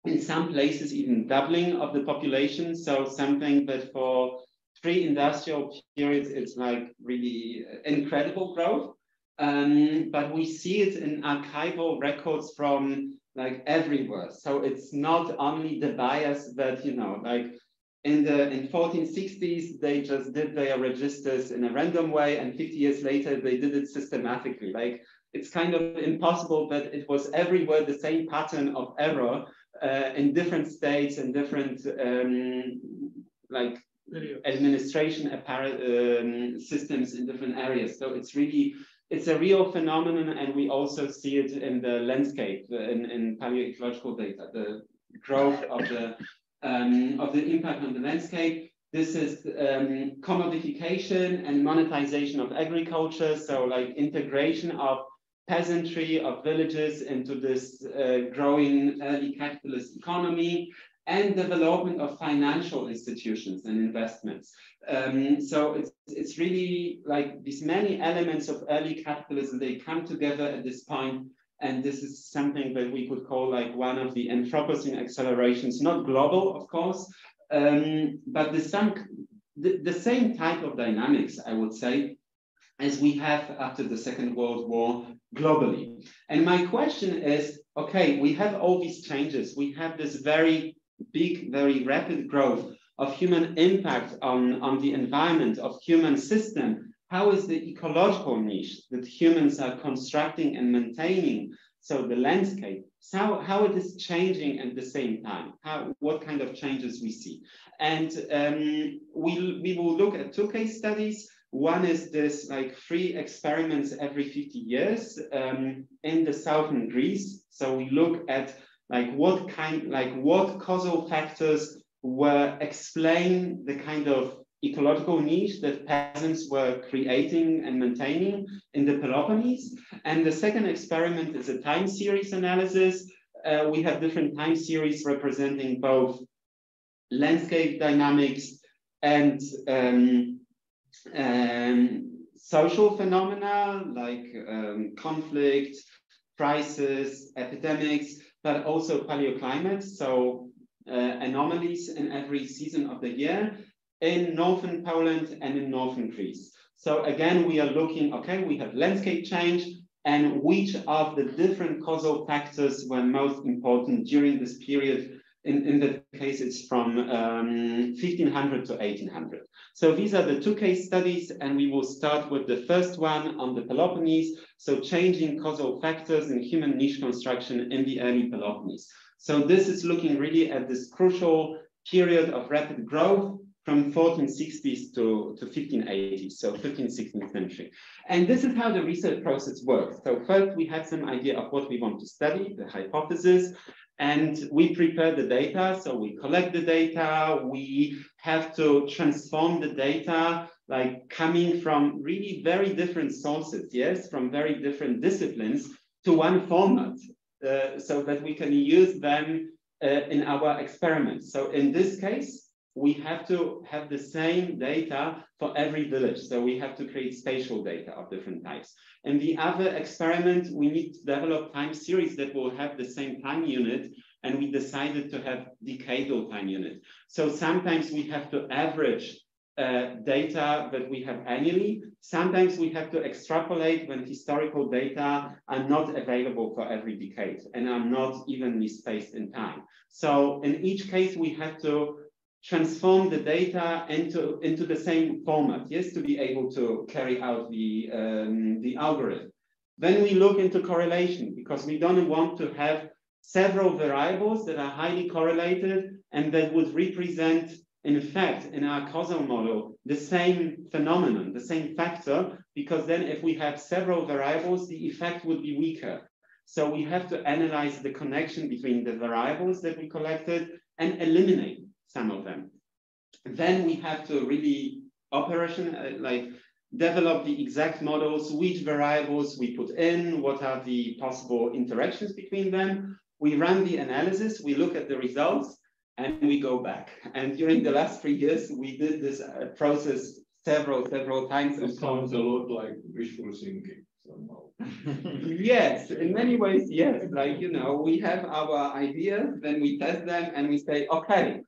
In some places, even doubling of the population. So something that for pre-industrial periods, it's like really incredible growth. But we see it in archival records from like everywhere. So it's not only the bias that, you know, like in 1460s, they just did their registers in a random way, and 50 years later, they did it systematically. Like it's kind of impossible that it was everywhere the same pattern of error in different states and different like administration systems in different areas. So it's really, it's a real phenomenon, and we also see it in the landscape, in palaeoecological data, the growth of the impact on the landscape. This is commodification and monetization of agriculture, so like integration of peasantry, of villages into this growing early capitalist economy, and development of financial institutions and investments. So it's really like these many elements of early capitalism, they come together at this point, and this is something that we could call like one of the Anthropocene accelerations, not global, of course, but the same type of dynamics, I would say, as we have after the Second World War globally. And my question is, okay, we have all these changes. We have this very big, very rapid growth of human impact on the environment, of human system. How is the ecological niche that humans are constructing and maintaining, so the landscape, how it is changing at the same time, what kind of changes we see? And we will look at two case studies. One is this like 3 experiments every 50 years in the southern Greece. So we look at like what causal factors were explain the kind of ecological niche that peasants were creating and maintaining in the Peloponnese. And the second experiment is a time series analysis. We have different time series representing both landscape dynamics and social phenomena like conflict, crisis, epidemics, but also paleoclimates, so anomalies in every season of the year in northern Poland and in northern Greece. So again, we are looking, okay, we have landscape change, and which of the different causal factors were most important during this period. In the case, it's from 1500 to 1800. So these are the two case studies, and we will start with the first one on the Peloponnese. So changing causal factors in human niche construction in the early Peloponnese. So this is looking really at this crucial period of rapid growth from 1460s to 1580s, so 15th, 16th century. And this is how the research process works. So first we had some idea of what we want to study, the hypothesis, and we prepare the data. So we collect the data, we have to transform the data, like coming from really very different sources, yes, from very different disciplines to one format, so that we can use them in our experiments. So in this case, we have to have the same data for every village. So we have to create spatial data of different types. And the other experiment, we need to develop time series that will have the same time unit. And we decided to have decadal time unit. So sometimes we have to average data that we have annually. Sometimes we have to extrapolate when historical data are not available for every decade and are not evenly spaced in time. So in each case, we have to transform the data into the same format, yes, to be able to carry out the algorithm. Then we look into correlation, because we don't want to have several variables that are highly correlated and that would represent, in fact, in our causal model, the same phenomenon, the same factor, because then if we have several variables, the effect would be weaker. So we have to analyze the connection between the variables that we collected and eliminate some of them. Then we have to really operation, like develop the exact models, which variables we put in, what are the possible interactions between them. We run the analysis, we look at the results, and we go back. And during the last 3 years, we did this process several times. It sounds a lot like wishful thinking somehow. Yes, in many ways, yes. Like, you know, we have our ideas, then we test them and we say, okay,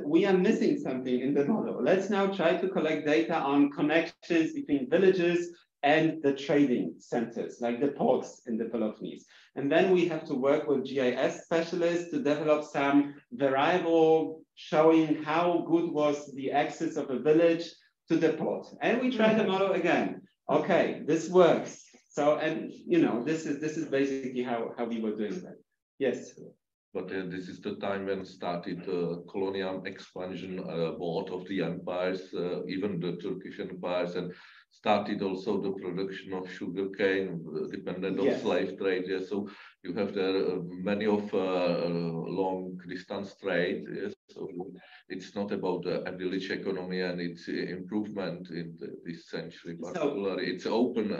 we are missing something in the model. Let's now try to collect data on connections between villages and the trading centers, like the ports in the Peloponnese. And then we have to work with GIS specialists to develop some variable showing how good was the access of a village to the port. And we try the model again. Okay, this works. So, and you know, this is basically how we were doing that. Yes. But this is the time when started colonial expansion, both of the empires, even the Turkish empires, and started also the production of sugarcane, dependent on slave trade. Yeah, so you have there many of long distance trade. Yes, so it's not about a village economy and its improvement in this century, particularly. It's open,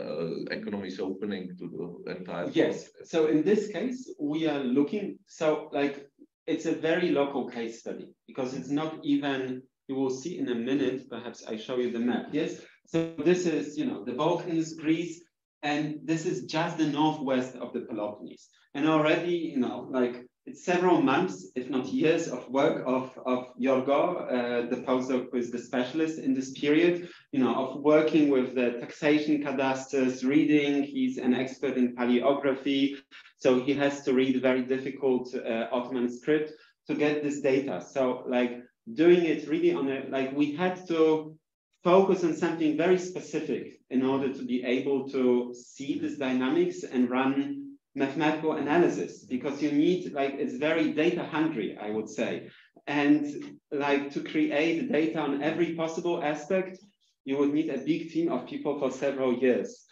economy is opening to the entire world. Yes, so in this case, we are looking, so like, it's a very local case study, because it's not even, you will see in a minute, perhaps I show you the map, yes? So this is, you know, the Balkans, Greece, and this is just the northwest of the Peloponnese. And already, you know, like, it's several months, if not years, of work of Yorgo, the postdoc who is the specialist in this period, you know, of working with the taxation cadasters, reading. He's an expert in paleography, so he has to read very difficult Ottoman script to get this data. So, like, doing it really on a, like, we had to focus on something very specific in order to be able to see this dynamics and run mathematical analysis, because you need, like, it's very data hungry, I would say. And like, to create data on every possible aspect, you would need a big team of people for several years.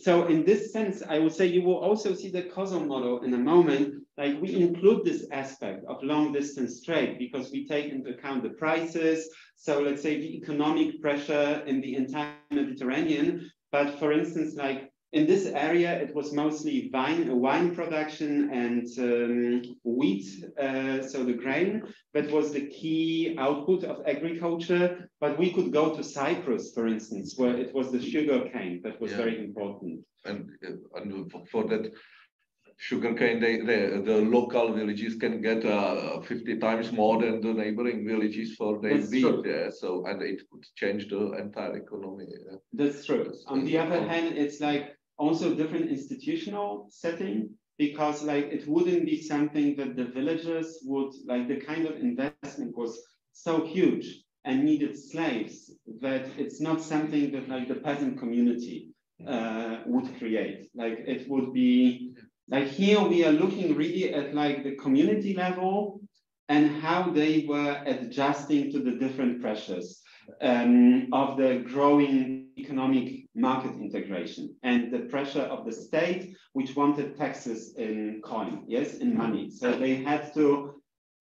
So in this sense, I would say you will also see the causal model in a moment. Like, we include this aspect of long distance trade because we take into account the prices. So let's say the economic pressure in the entire Mediterranean. But for instance, like, in this area, it was mostly wine production and wheat, so the grain, that was the key output of agriculture. But we could go to Cyprus, for instance, where it was the sugar cane that was very important. And for that sugarcane, the local villages can get 50 times more than the neighboring villages for their wheat. Yeah, so, and it could change the entire economy. Yeah. That's true. On the other hand, it's like, also different institutional setting, because like, it wouldn't be something that the villagers would, like, the kind of investment was so huge and needed slaves that it's not something that, like, the peasant community would create. Like, it would be, like, here we are looking really at, like, the community level and how they were adjusting to the different pressures of the growing economic market integration and the pressure of the state, which wanted taxes in coin, yes, in money. So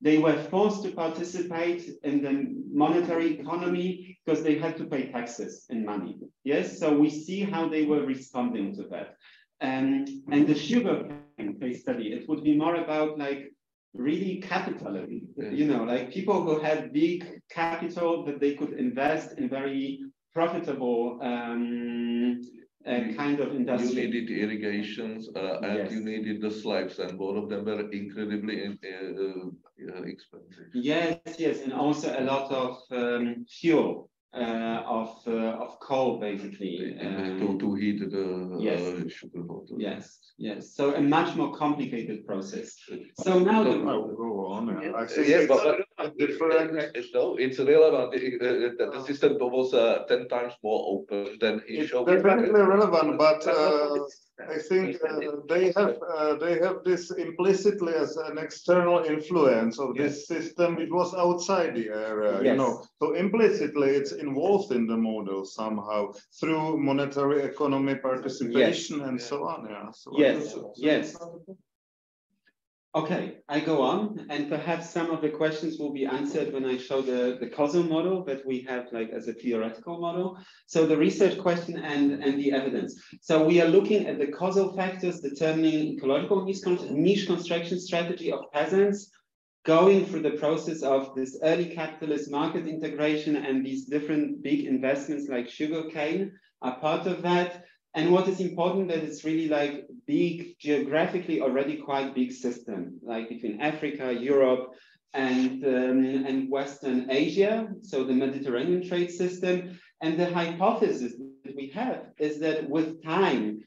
they were forced to participate in the monetary economy because they had to pay taxes in money, yes. So we see how they were responding to that. And the sugar cane case study, it would be more about, like, really capitalism, you know, like people who had big capital that they could invest in very profitable kind of industry. You needed irrigations and you needed the slaves, and both of them were incredibly expensive. Yes, and also a lot of fuel. Of coal, basically. To heat the sugar water. Yes. So a much more complicated process. So now go on. I think it's relevant. The system was 10 times more open than he showed. It's definitely relevant, but I think they have this implicitly as an external influence of this system. It was outside the area, you know. So implicitly, it's involved in the model somehow through monetary economy participation and so on. Yeah. So Okay, I go on, and perhaps some of the questions will be answered when I show the causal model that we have like as a theoretical model. So the research question and the evidence. So we are looking at the causal factors determining ecological niche construction strategy of peasants, going through the process of this early capitalist market integration, and these different big investments like sugarcane are part of that. And what is important that it's really like big, geographically already quite big system, like between Africa, Europe, and Western Asia, so the Mediterranean trade system. And the hypothesis that we have is that with time,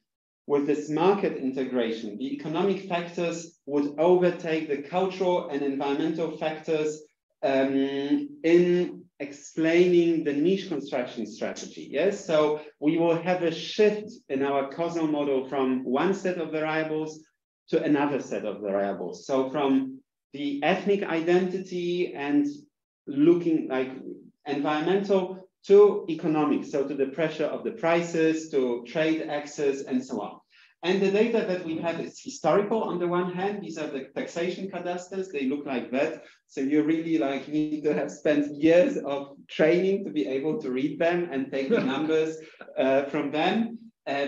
with this market integration, the economic factors would overtake the cultural and environmental factors in explaining the niche construction strategy. Yes, so we will have a shift in our causal model from one set of variables to another set of variables. So from the ethnic identity and looking like environmental to economic, so to the pressure of the prices, to trade access, and so on. And the data that we have is historical on the one hand. These are the taxation cadastres. They look like that. So you really like need to have spent years of training to be able to read them and take the numbers from them.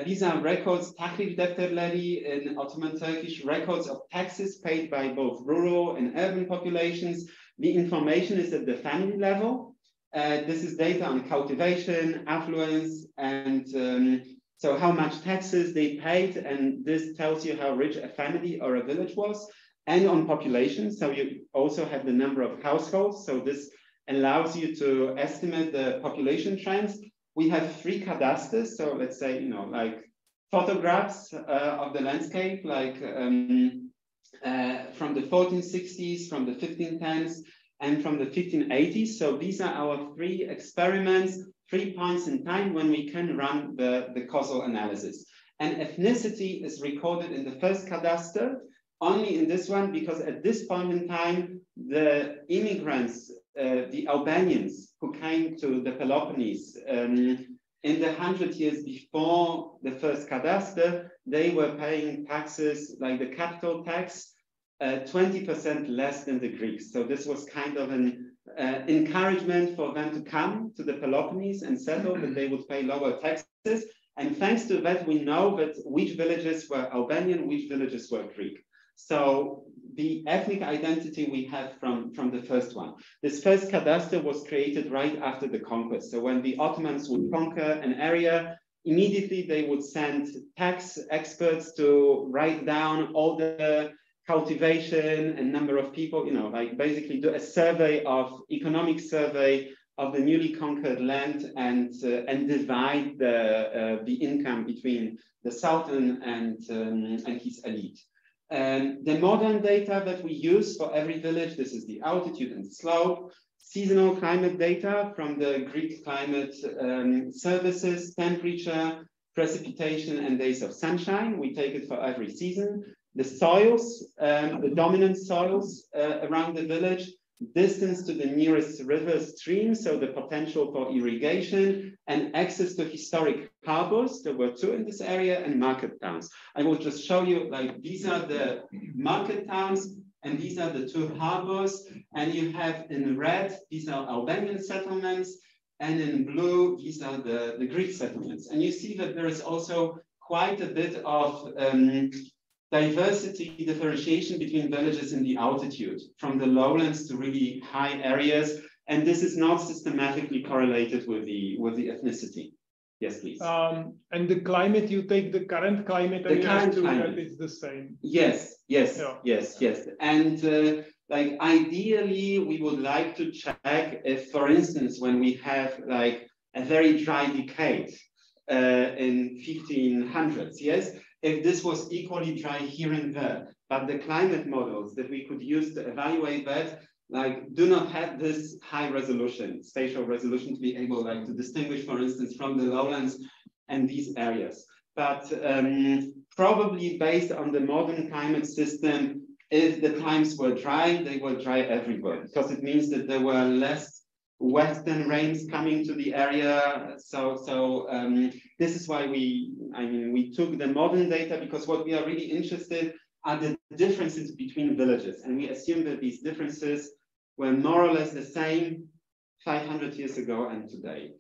These are records, tahrik defterleri in Ottoman Turkish, records of taxes paid by both rural and urban populations. The information is at the family level. This is data on cultivation, affluence, and so how much taxes they paid, and this tells you how rich a family or a village was, and on population. So you also have the number of households. So this allows you to estimate the population trends. We have 3 cadastres. So let's say, you know, like photographs of the landscape, like from the 1460s, from the 1510s, and from the 1580s. So these are our 3 experiments, 3 points in time when we can run the causal analysis. And ethnicity is recorded in the first cadastre, only in this one, because at this point in time, the immigrants, the Albanians who came to the Peloponnese in the 100 years before the first cadastre, they were paying taxes like the capital tax, 20% less than the Greeks. So this was kind of an encouragement for them to come to the Peloponnese and settle, that they would pay lower taxes. And thanks to that, we know that which villages were Albanian, which villages were Greek. So the ethnic identity we have from the first one. This first cadastre was created right after the conquest. So when the Ottomans would conquer an area, immediately they would send tax experts to write down all the cultivation and number of people, you know, like basically do a survey of economic survey of the newly conquered land, and divide the income between the Sultan and his elite. The modern data that we use for every village, this is the altitude and slope, seasonal climate data from the Greek climate services, temperature, precipitation, and days of sunshine. We take it for every season. The soils, the dominant soils around the village, distance to the nearest river stream, so the potential for irrigation, and access to historic harbors. There were 2 in this area, and market towns. I will just show you, like, these are the market towns, and these are the 2 harbors. And you have in red, these are Albanian settlements, and in blue, these are the Greek settlements. And you see that there is also quite a bit of diversity, differentiation between villages in the altitude, from the lowlands to really high areas, and this is not systematically correlated with the ethnicity. Yes, please. And the climate, you take the current climate, and the current climate is the same. Yes, yes, yeah. yes. And like ideally, we would like to check if, for instance, when we have like a very dry decade in 1500s, yes, if this was equally dry here and there, but the climate models that we could use to evaluate that, like, do not have this high resolution, spatial resolution, to be able, like, to distinguish, for instance, from the lowlands and these areas. But probably based on the modern climate system, if the times were dry, they were dry everywhere, because it means that there were less western rains coming to the area. So this is why we took the modern data, because what we are really interested are the differences between villages. And we assume that these differences were more or less the same 500 years ago and today.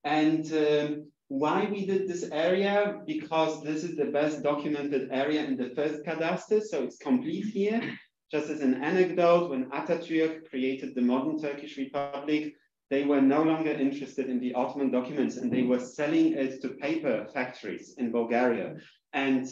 And why we did this area? Because this is the best documented area in the first cadastre, so it's complete here. Just as an anecdote, when Atatürk created the modern Turkish Republic, they were no longer interested in the Ottoman documents and they were selling it to paper factories in Bulgaria. And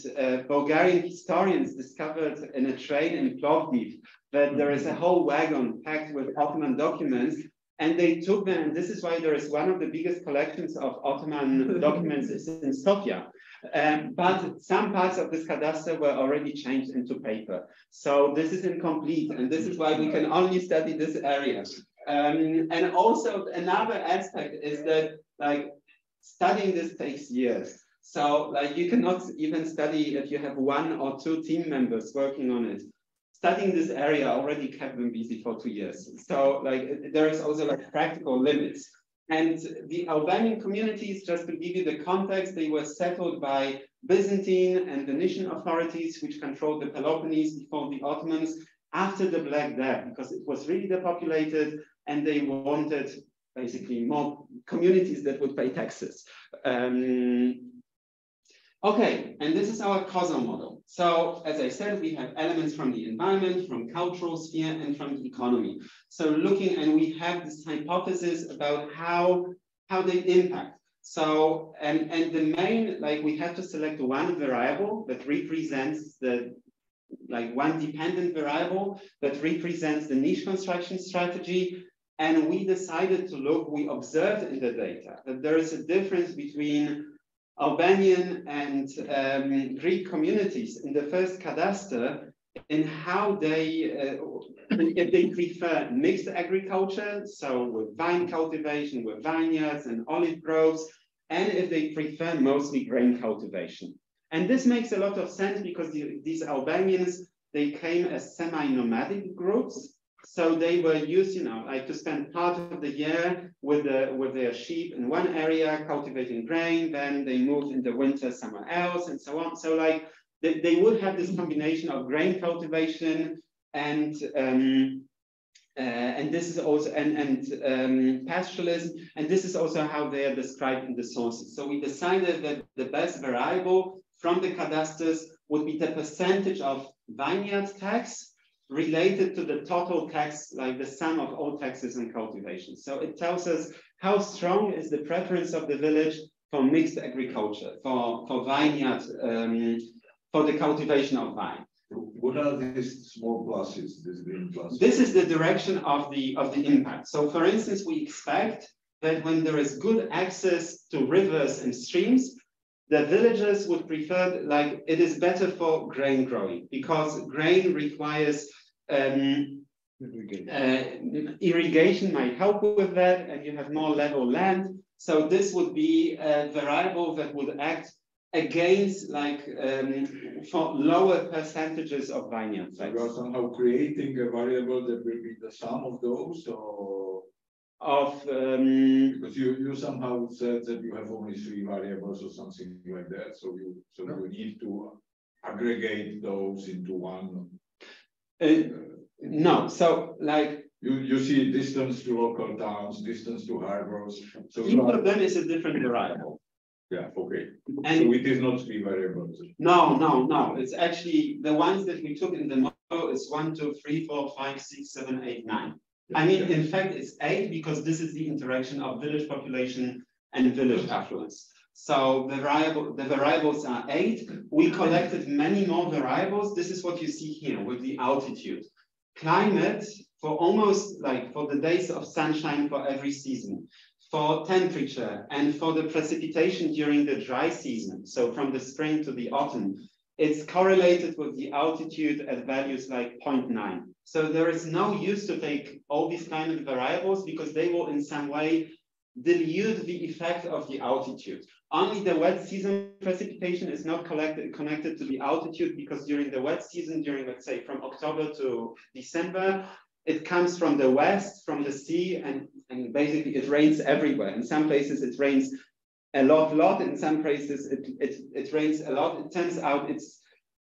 Bulgarian historians discovered in a train in Plovdiv that there is a whole wagon packed with Ottoman documents, and they took them, and this is why there is one of the biggest collections of Ottoman documents is in Sofia. But some parts of this cadastre were already changed into paper. So this is incomplete, and this is why we can only study this area. And also another aspect is that like studying this takes years. So like you cannot even study if you have 1 or 2 team members working on it. Studying this area already kept them busy for 2 years. So like there is also like practical limits. And the Albanian communities, just to give you the context, they were settled by Byzantine and Venetian authorities, which controlled the Peloponnese before the Ottomans, after the Black Death, because it was really depopulated and they wanted basically more communities that would pay taxes. Okay, and this is our causal model. So as I said, we have elements from the environment, from cultural sphere, and from the economy. So looking, and we have this hypothesis about how they impact. So, and the main, like we have to select one variable that represents the, like one dependent variable that represents the niche construction strategy. And we decided to look, we observed in the data that there is a difference between Albanian and Greek communities in the first cadastre in how they, if they prefer mixed agriculture, so with vine cultivation, with vineyards and olive groves, and if they prefer mostly grain cultivation. And this makes a lot of sense because these Albanians, they came as semi-nomadic groups. So they were used, you know, like to spend part of the year with their sheep in one area, cultivating grain, then they moved in the winter somewhere else and so on. So like they would have this combination of grain cultivation and this is also, pastoralism, and this is also how they are described in the sources. So we decided that the best variable from the cadastres would be the percentage of vineyard tax related to the total tax, like the sum of all taxes and cultivation. So it tells us how strong is the preference of the village for mixed agriculture, for vineyard, for the cultivation of vine. What are these small pluses, these green pluses? This is the direction of the impact. So for instance, we expect that when there is good access to rivers and streams, the villagers would prefer, like it is better for grain growing because grain requires irrigation might help with that, and you have more level land. So this would be a variable that would act against, like, for lower percentages of vineyards. So you are somehow creating a variable that will be the sum of those, or of because you somehow said that you have only 3 variables or something like that. So you need to aggregate those into one. No, so like you see distance to local towns, distance to harbors. So each of them is a different variable. Yeah, okay. And so it is not 3 variables. No. It's actually the ones that we took in the model is 1, 2, 3, 4, 5, 6, 7, 8, 9. I mean, in fact, it's 8 because this is the interaction of village population and village affluence. So the variables are 8. We collected many more variables. This is what you see here with the altitude. Climate for almost like for the days of sunshine for every season, for temperature and for the precipitation during the dry season. So from the spring to the autumn, it's correlated with the altitude at values like 0.9. So there is no use to take all these climate variables because they will in some way dilute the effect of the altitude. Only the wet season precipitation is not connected to the altitude because during the wet season, during, let's say, from October to December, it comes from the west, from the sea, and basically it rains everywhere. In some places it rains a lot. In some places it rains a lot. It turns out it's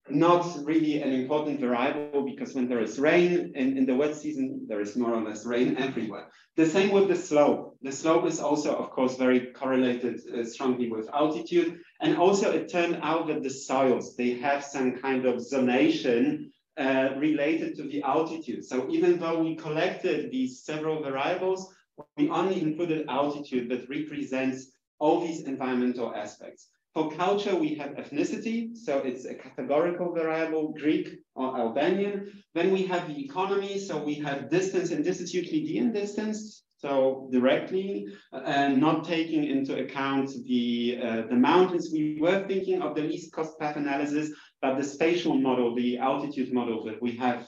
not really an important variable, because when there is rain in the wet season, there is more or less rain everywhere. The same with the slope. The slope is also, of course, very correlated strongly with altitude. And also it turned out that the soils, they have some kind of zonation related to the altitude. So even though we collected these several variables, we only included altitude that represents all these environmental aspects. For culture, we have ethnicity, so it's a categorical variable, Greek or Albanian. Then we have the economy, so we have distance, and this is Euclidean distance, so directly, not taking into account the mountains. We were thinking of the least cost path analysis, but the spatial model, the altitude model that we have,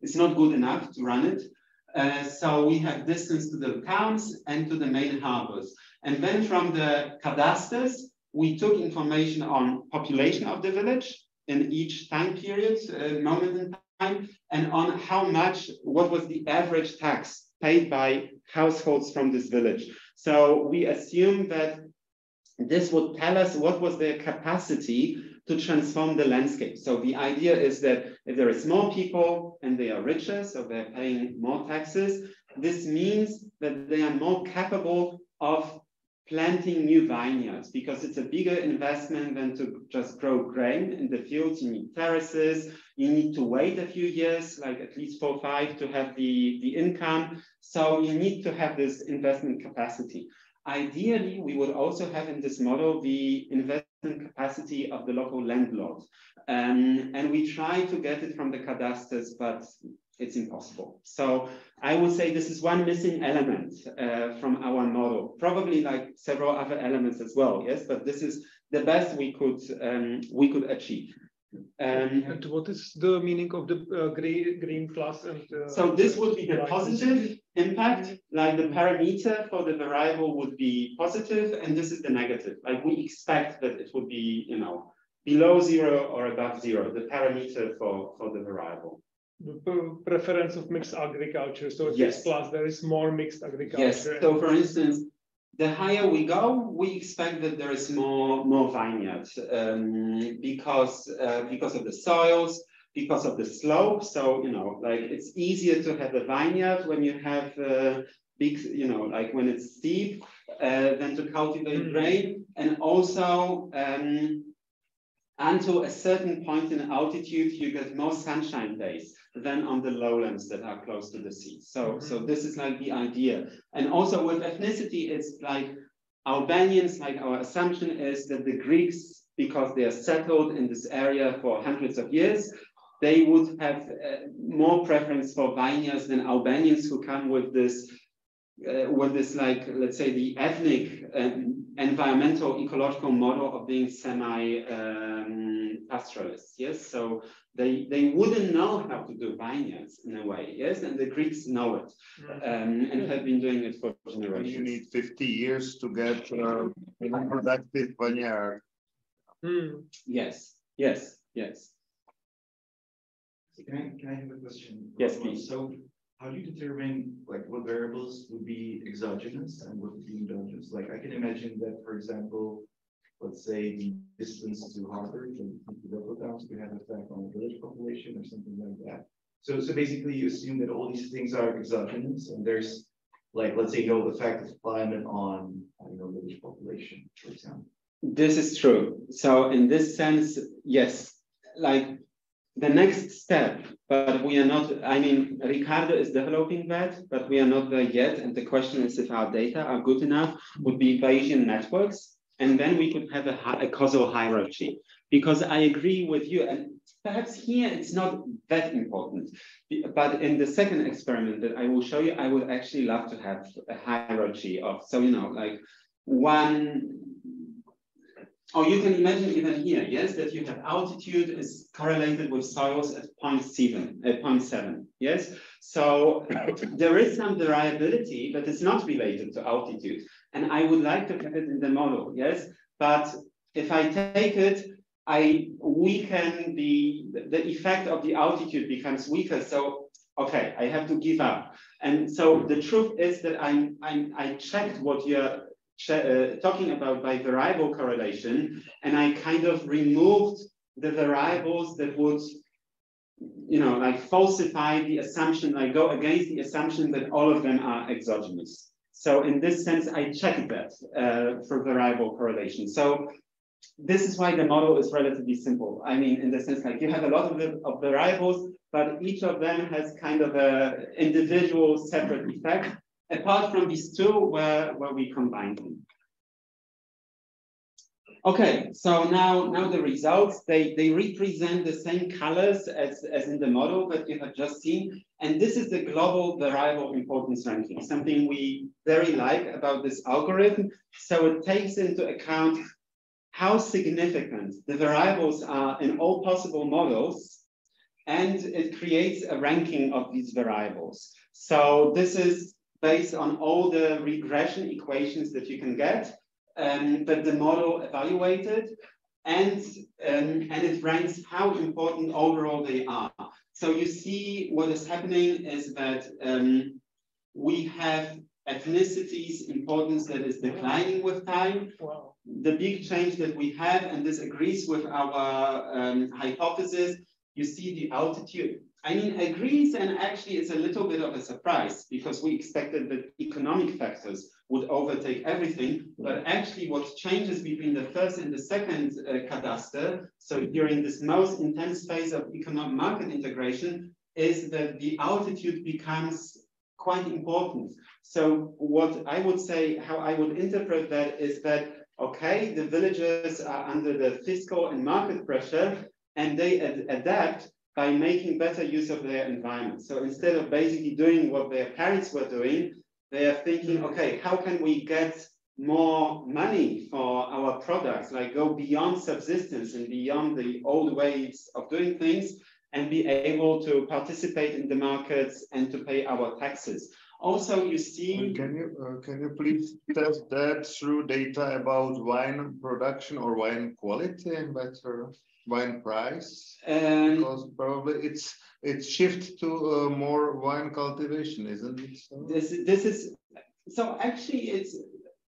is not good enough to run it. So we have distance to the towns and to the main harbors. And then from the cadastres, we took information on population of the village in each time period, moment in time, and on how much, what was the average tax paid by households from this village. So we assume that this would tell us what was their capacity to transform the landscape. So the idea is that if there is more people and they are richer, so they're paying more taxes, this means that they are more capable of planting new vineyards, because it's a bigger investment than to just grow grain in the fields. You need terraces, you need to wait a few years, like at least 4 or 5, to have the income. So you need to have this investment capacity. Ideally, we would also have in this model the investment capacity of the local landlord. And we try to get it from the cadastres, but it's impossible. So I would say this is one missing element from our model, probably like several other elements as well, yes, but this is the best we could achieve. And what is the meaning of the green plus? And so this would be the positive impact, like the parameter for the variable would be positive, and this is the negative. Like we expect that it would be, you know, below 0 or above 0, the parameter for the variable. The preference of mixed agriculture. So if yes. it's plus, there is more mixed agriculture. Yes. So for instance, the higher we go, we expect that there is more vineyards because of the soils, because of the slope. So, you know, like it's easier to have a vineyard when you have big, you know, like when it's steep than to cultivate grain. And also, until a certain point in altitude, you get more sunshine days than on the lowlands that are close to the sea. So, so this is like the idea. And also with ethnicity, it's like Albanians, like our assumption is that the Greeks, because they are settled in this area for hundreds of years, they would have more preference for vineyards than Albanians who come with this like, let's say, the ethnic environmental ecological model of being semi-pastoralists, yes? So they wouldn't know how to do vineyards in a way, yes? And the Greeks know it and have been doing it for generations. You need 50 years to get a productive vineyard. Yes, yes, yes. Can I have a question? Yes, please. So how do you determine like what variables would be exogenous and what would be endogenous? Like I can imagine that, for example, let's say the distance to Harvard and the local towns could have an effect on the village population or something like that. So basically you assume that all these things are exogenous and there's like, let's say, no effect of climate on, village population, for example. This is true. So in this sense, yes, like the next step, but we are not, I mean, Ricardo is developing that, but we are not there yet. And the question is if our data are good enough, would be Bayesian networks. And then we could have a causal hierarchy. Because I agree with you, and perhaps here it's not that important. But in the second experiment that I will show you, I would actually love to have a hierarchy of, so, like one, or you can imagine even here, yes, that you have altitude is correlated with soils at 0.7, yes? So there is some variability that is not related to altitude. And I would like to have it in the model, yes? But if I take it, I weaken the effect of the altitude becomes weaker. So, okay, I have to give up. And so the truth is that I checked what you're talking about by variable correlation, and I kind of removed the variables that would, you know, like falsify the assumption, like go against the assumption that all of them are exogenous. So in this sense, I checked that for variable correlation. So this is why the model is relatively simple. I mean, in the sense like you have a lot of variables, but each of them has kind of a individual separate effect, apart from these two where we combine them. Okay, so now the results, they represent the same colors as in the model that you have just seen. And this is the global variable importance ranking, something we very like about this algorithm. So it takes into account how significant the variables are in all possible models, and it creates a ranking of these variables. So this is based on all the regression equations that you can get, that the model evaluated, and it ranks how important overall they are. So you see what is happening is that we have ethnicities importance that is declining with time. Wow. The big change that we have, and this agrees with our hypothesis, you see the altitude. I mean, agrees, and actually it's a little bit of a surprise because we expected that economic factors would overtake everything, but actually what changes between the first and the second cadastre, so during this most intense phase of economic market integration, is that the altitude becomes quite important. So what I would say, how I would interpret that is that, okay, the villagers are under the fiscal and market pressure, and they adapt by making better use of their environment. So instead of basically doing what their parents were doing, they are thinking, okay, how can we get more money for our products, like go beyond subsistence and beyond the old ways of doing things, and be able to participate in the markets and to pay our taxes. Also, you see... Can you please test that through data about wine production or wine quality and better wine price? Because probably it's shift to more wine cultivation, isn't it? So? This is so actually it's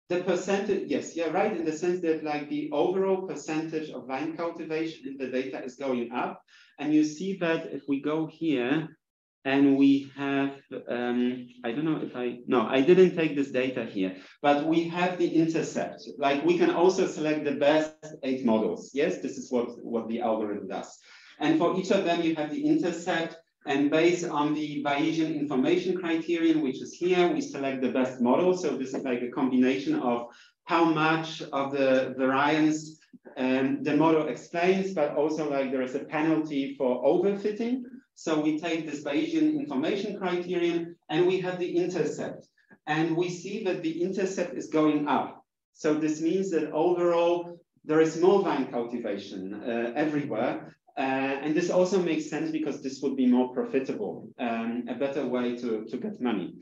the percentage. Yes, you're right in the sense that like the overall percentage of wine cultivation in the data is going up, and you see that if we go here. And we have, I don't know if I didn't take this data here, but we have the intercept. Like we can also select the best 8 models. Yes, this is what the algorithm does. And for each of them, you have the intercept, and based on the Bayesian information criterion, which is here, we select the best model. So this is like a combination of how much of the variance the model explains, but also like there is a penalty for overfitting. So we take this Bayesian information criterion and we have the intercept, and we see that the intercept is going up. So this means that overall there is more vine cultivation everywhere. And this also makes sense because this would be more profitable, a better way to get money.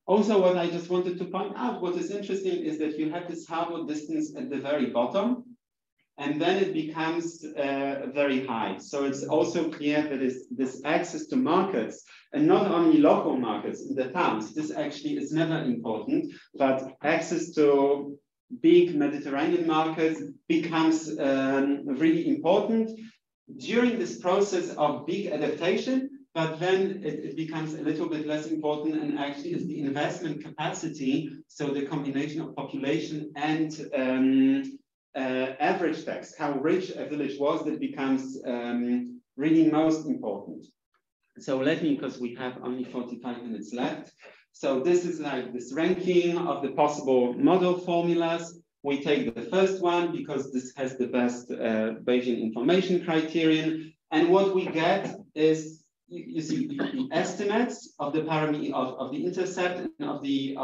Also, what I just wanted to point out, what is interesting is that you have this Harvard distance at the very bottom, and then it becomes very high. So it's also clear that this access to markets, and not only local markets in the towns, this actually is never important, but access to big Mediterranean markets becomes really important during this process of big adaptation, but then it becomes a little bit less important, and actually is the investment capacity, so the combination of population and average tax, how rich a village was, that becomes really most important. So let me, because we have only 45 minutes left. So this is like this ranking of the possible model formulas. We take the first one because this has the best Bayesian information criterion. And what we get is, you see the estimates of the parameter of the intercept and of the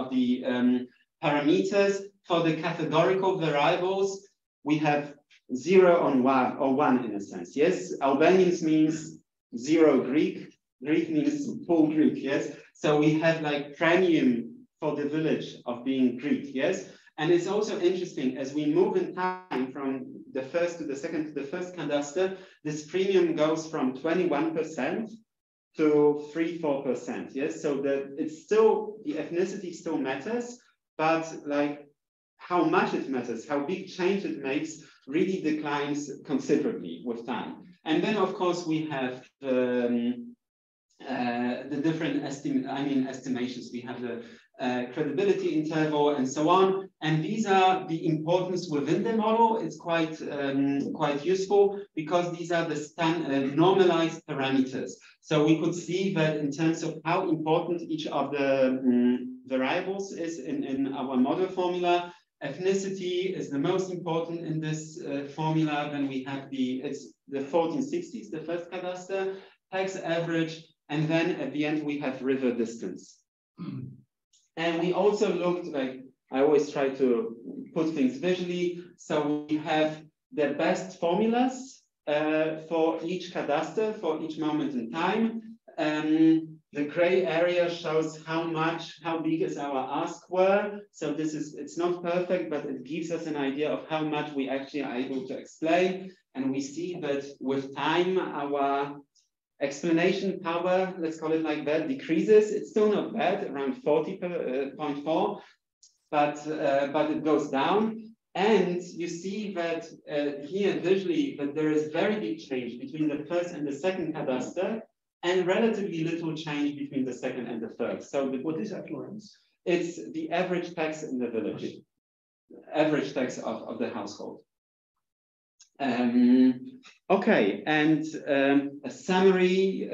parameters. For the categorical variables, we have 0 on 1 or 1 in a sense. Yes, Albanians means 0 Greek. Greek means full Greek. Yes, so we have like premium for the village of being Greek. Yes, and it's also interesting as we move in time from the first to the second to the first cadastre, this premium goes from 21% to 3-4%. Yes, so that it's still, the ethnicity still matters, but like how much it matters, how big change it makes, really declines considerably with time. And then, of course, we have the different estimations. We have the credibility interval and so on. And these are the importance within the model. It's quite useful because these are the normalized parameters. So we could see that in terms of how important each of the variables is in our model formula. Ethnicity is the most important in this formula. Then we have it's the 1460s, the first cadastre, tax average, and then at the end we have river distance. And we also looked, like I always try to put things visually. So we have the best formulas for each cadastre, for each moment in time. The gray area shows how big is our R-square. So it's not perfect, but it gives us an idea of how much we actually are able to explain. And we see that with time, our explanation power, let's call it like that, decreases. It's still not bad, around 40.4, but it goes down. And you see that here visually that there is very big change between the first and the second cadastre, and relatively little change between the second and the third. So what is affluence? It's the average tax in the village, average tax of the household. Okay, and a summary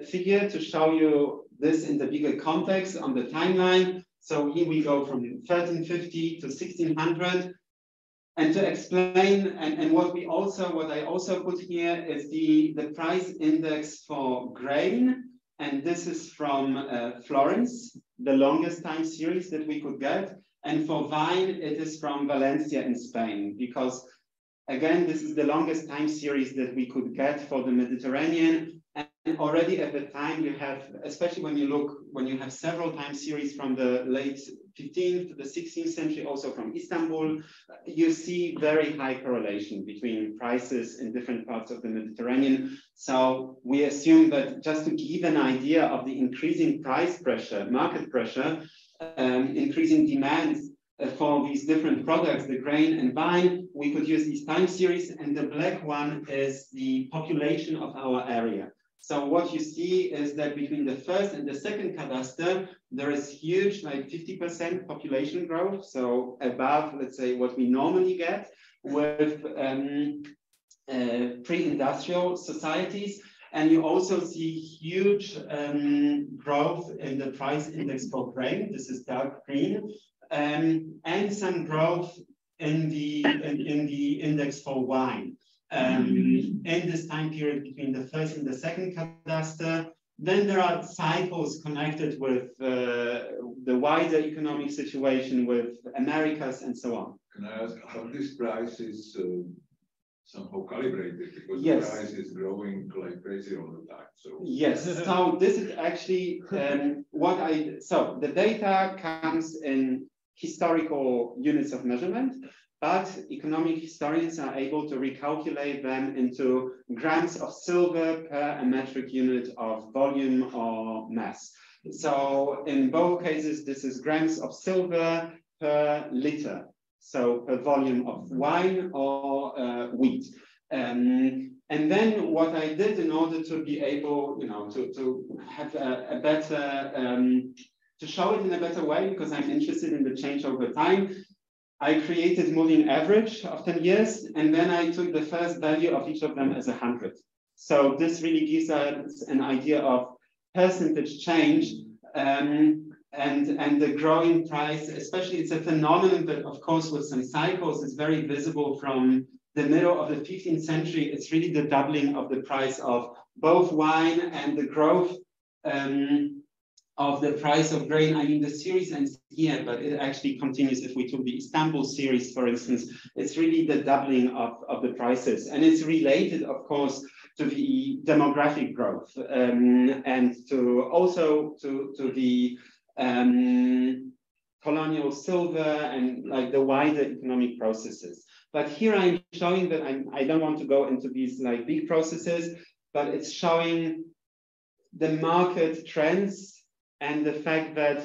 figure to show you this in the bigger context on the timeline. So here we go from 1350 to 1600. And to explain, and what I also put here is the price index for grain. And this is from Florence, the longest time series that we could get. And for wine, it is from Valencia in Spain, because again, this is the longest time series that we could get for the Mediterranean. And already at the time you have, especially when you have several time series from the late 15th to the 16th century, also from Istanbul, you see very high correlation between prices in different parts of the Mediterranean. So we assume that just to give an idea of the increasing price pressure, market pressure, increasing demands for these different products, the grain and wine, we could use these time series, and the black one is the population of our area. So what you see is that between the first and the second cadastre, there is huge, like 50% population growth. So above, let's say, what we normally get with pre-industrial societies. And you also see huge growth in the price index for grain. This is dark green. And some growth in the index for wine. In this time period between the first and the second cadastre. Then there are cycles connected with the wider economic situation with Americas and so on. Can I ask how this price is somehow calibrated? Because yes. The price is growing like crazy all the time. So yes, so this is actually so the data comes in historical units of measurement, but economic historians are able to recalculate them into grams of silver per a metric unit of volume or mass. So in both cases, this is grams of silver per liter, so per volume of wine or wheat. And then what I did in order to be able, to have a better, to show it in a better way, because I'm interested in the change over time, I created moving average of 10 years, and then I took the first value of each of them as 100. So this really gives us an idea of percentage change and the growing price, especially it's a phenomenon that, of course, with some cycles, is very visible from the middle of the 15th century. It's really the doubling of the price of both wine and the growth of the price of grain. I mean, the series ends here, but it actually continues. If we took the Istanbul series, for instance, it's really the doubling of the prices. And it's related, of course, to the demographic growth and to also to the colonial silver and like the wider economic processes. But here I'm showing that I don't want to go into these like big processes, but it's showing the market trends and the fact that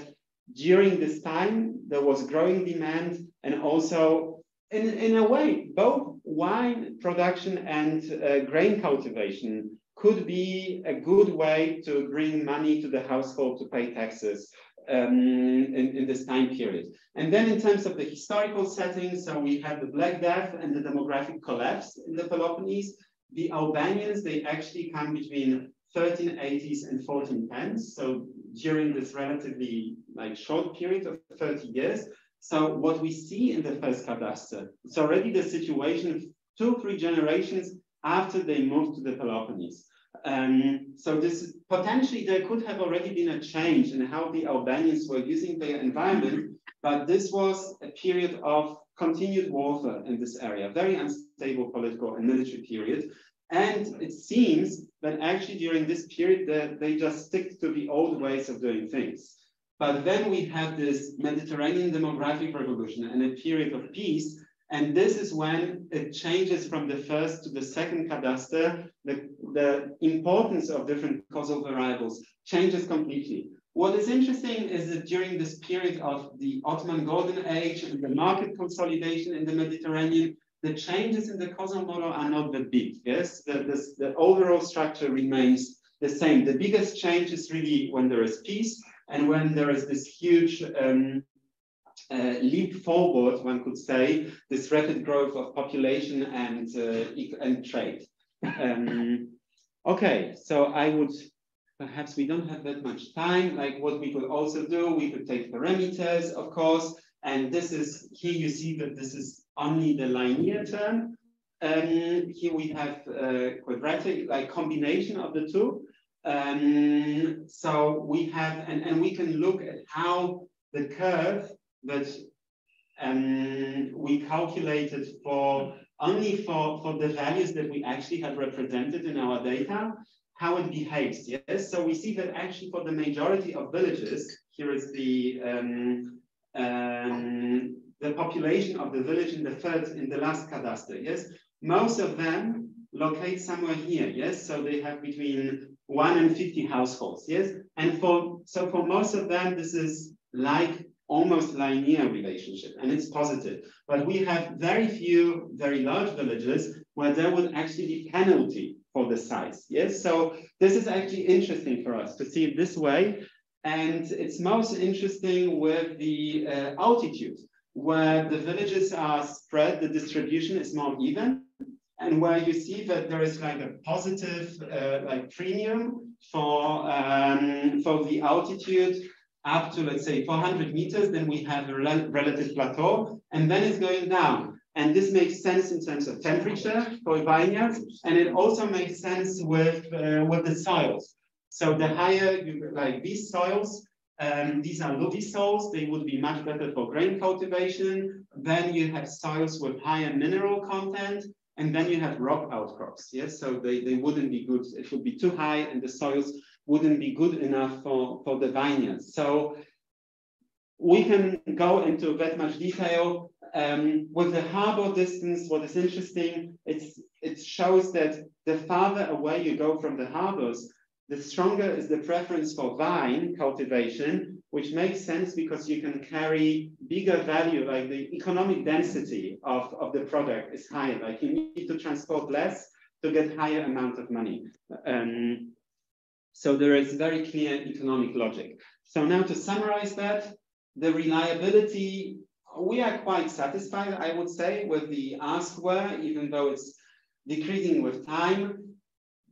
during this time, there was growing demand And also, in a way, both wine production and grain cultivation could be a good way to bring money to the household to pay taxes in this time period. And then in terms of the historical settings, so we have the Black Death and the demographic collapse in the Peloponnese. The Albanians, they actually come between 1380s and 1410s, so during this relatively short period of 30 years. So what we see in the first cadastre, it's already the situation 2-3 generations after they moved to the Peloponnese. So this potentially there could have already been a change in how the Albanians were using their environment, but this was a period of continued warfare in this area, very unstable political and military period. And it seems that actually during this period, they just stick to the old ways of doing things. But then we have this Mediterranean demographic revolution and a period of peace. And this is when it changes from the first to the second cadastre. The importance of different causal variables changes completely. What is interesting is that during this period of the Ottoman Golden Age and the market consolidation in the Mediterranean, the changes in the causal model are not that big. Yes, the overall structure remains the same. The biggest change is really when there is peace and when there is this huge leap forward, one could say, this rapid growth of population and trade. Okay, so I would, perhaps we don't have that much time, like what we could also do, we could take parameters, of course, and this is, here you see that this is only the linear term. Here we have quadratic, like combination of the two. So we have, and we can look at how the curve that we calculated for only for the values that we actually have represented in our data, how it behaves. Yes, so we see that actually for the majority of villages, here is the population of the village in the last cadastre. Yes, most of them locate somewhere here. Yes, so they have between 1 and 50 households. Yes, and for most of them, this is like almost linear relationship, and it's positive. But we have very few, very large villages where there would actually be penalty for the size. Yes, so this is actually interesting for us to see it this way. And it's most interesting with the altitude, where the villages are spread, the distribution is more even, and where you see that there is like a positive like premium for the altitude up to, let's say, 400 meters, then we have a relative plateau, and then it's going down. And this makes sense in terms of temperature for vineyards, and it also makes sense with the soils. So the higher you like these soils, these are loamy soils, they would be much better for grain cultivation. Then you have soils with higher mineral content, and then you have rock outcrops. Yes, so they wouldn't be good. It would be too high, and the soils wouldn't be good enough for the vineyards. So we can go into that much detail. With the harbor distance, what is interesting, it shows that the farther away you go from the harbors, the stronger is the preference for vine cultivation, which makes sense because you can carry bigger value, like the economic density of the product is higher. Like you need to transport less to get higher amount of money. So there is very clear economic logic. So now to summarize that, the reliability, we are quite satisfied, I would say, with the R-square, even though it's decreasing with time.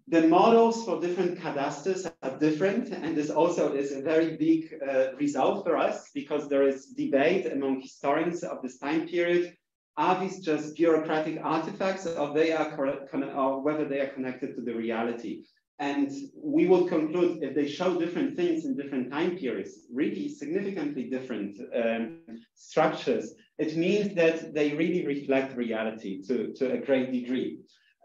The models for different cadastres are different, and this also is a very big result for us because there is debate among historians of this time period. Are these just bureaucratic artifacts, or they are or whether they are connected to the reality? And we will conclude if they show different things in different time periods, really significantly different structures, it means that they really reflect reality to a great degree.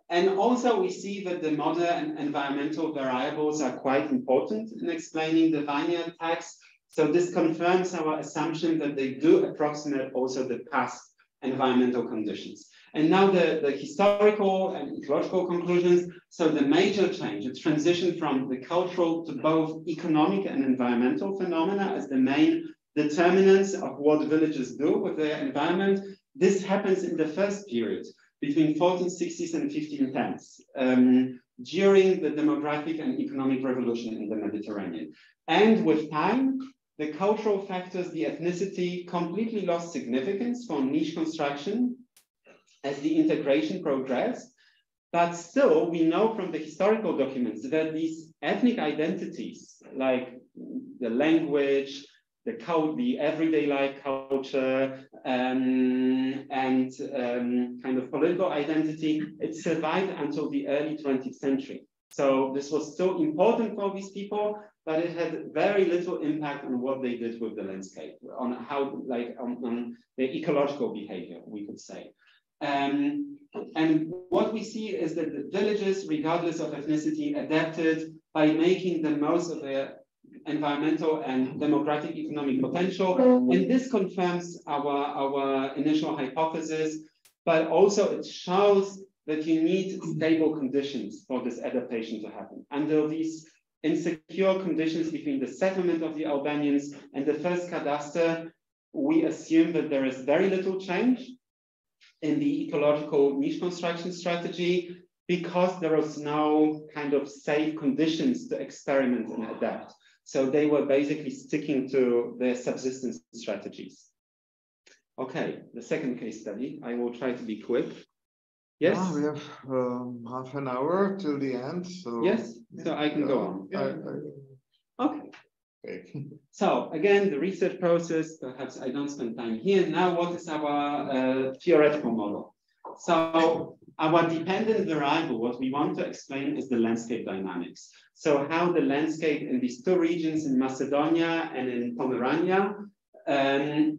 And also we see that the modern environmental variables are quite important in explaining the vineyard tax. So this confirms our assumption that they do approximate also the past environmental conditions. And now the historical and ecological conclusions. So the major change, a transition from the cultural to both economic and environmental phenomena as the main determinants of what villages do with their environment. This happens in the first period, between 1460s and 1510s, during the demographic and economic revolution in the Mediterranean. And with time, the cultural factors, the ethnicity, completely lost significance for niche construction as the integration progressed. But still, we know from the historical documents that these ethnic identities, like the language, the everyday life culture, and kind of political identity, it survived until the early 20th century. So this was still important for these people, but it had very little impact on what they did with the landscape, on how, like, on their ecological behavior, we could say. And what we see is that the villages, regardless of ethnicity, adapted by making the most of their environmental and demographic economic potential. And this confirms our initial hypothesis, but also it shows that you need stable conditions for this adaptation to happen. Under these insecure conditions between the settlement of the Albanians and the first cadastre, we assume that there is very little change in the ecological niche construction strategy because there was no kind of safe conditions to experiment and adapt. So they were basically sticking to their subsistence strategies. Okay, the second case study. I will try to be quick. Yes? We have half an hour till the end. So yes, so I can go on. Okay. Okay. So again, the research process, perhaps I don't spend time here. Now, what is our theoretical model? So our dependent variable, what we want to explain is the landscape dynamics. So how the landscape in these two regions in Macedonia and in Pomerania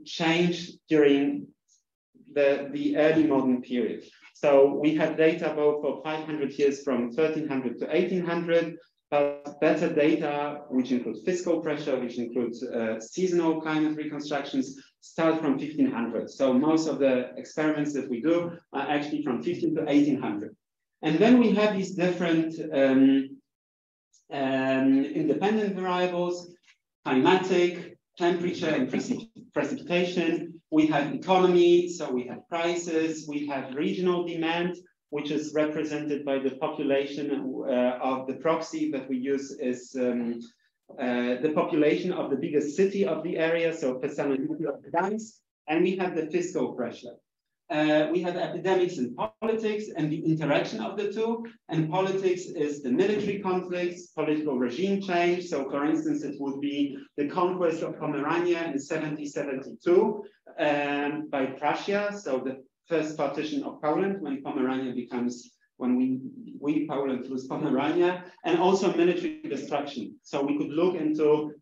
changed during the early modern period. So we have data both for 500 years from 1300 to 1800, but better data, which includes fiscal pressure, which includes seasonal climate reconstructions, start from 1500. So most of the experiments that we do are actually from 15 to 1800. And then we have these different independent variables, climatic, temperature, and precipitation. We have economy, so we have prices, we have regional demand, which is represented by the population of the proxy that we use is the population of the biggest city of the area, so percentage of Gdańsk, and we have the fiscal pressure. We have epidemics and politics and the interaction of the two, and politics is the military conflicts, political regime change. So for instance, it would be the conquest of Pomerania in 1772 by Prussia, so the first partition of Poland, when Pomerania becomes, when we Poland lose Pomerania, and also military destruction. So we could look into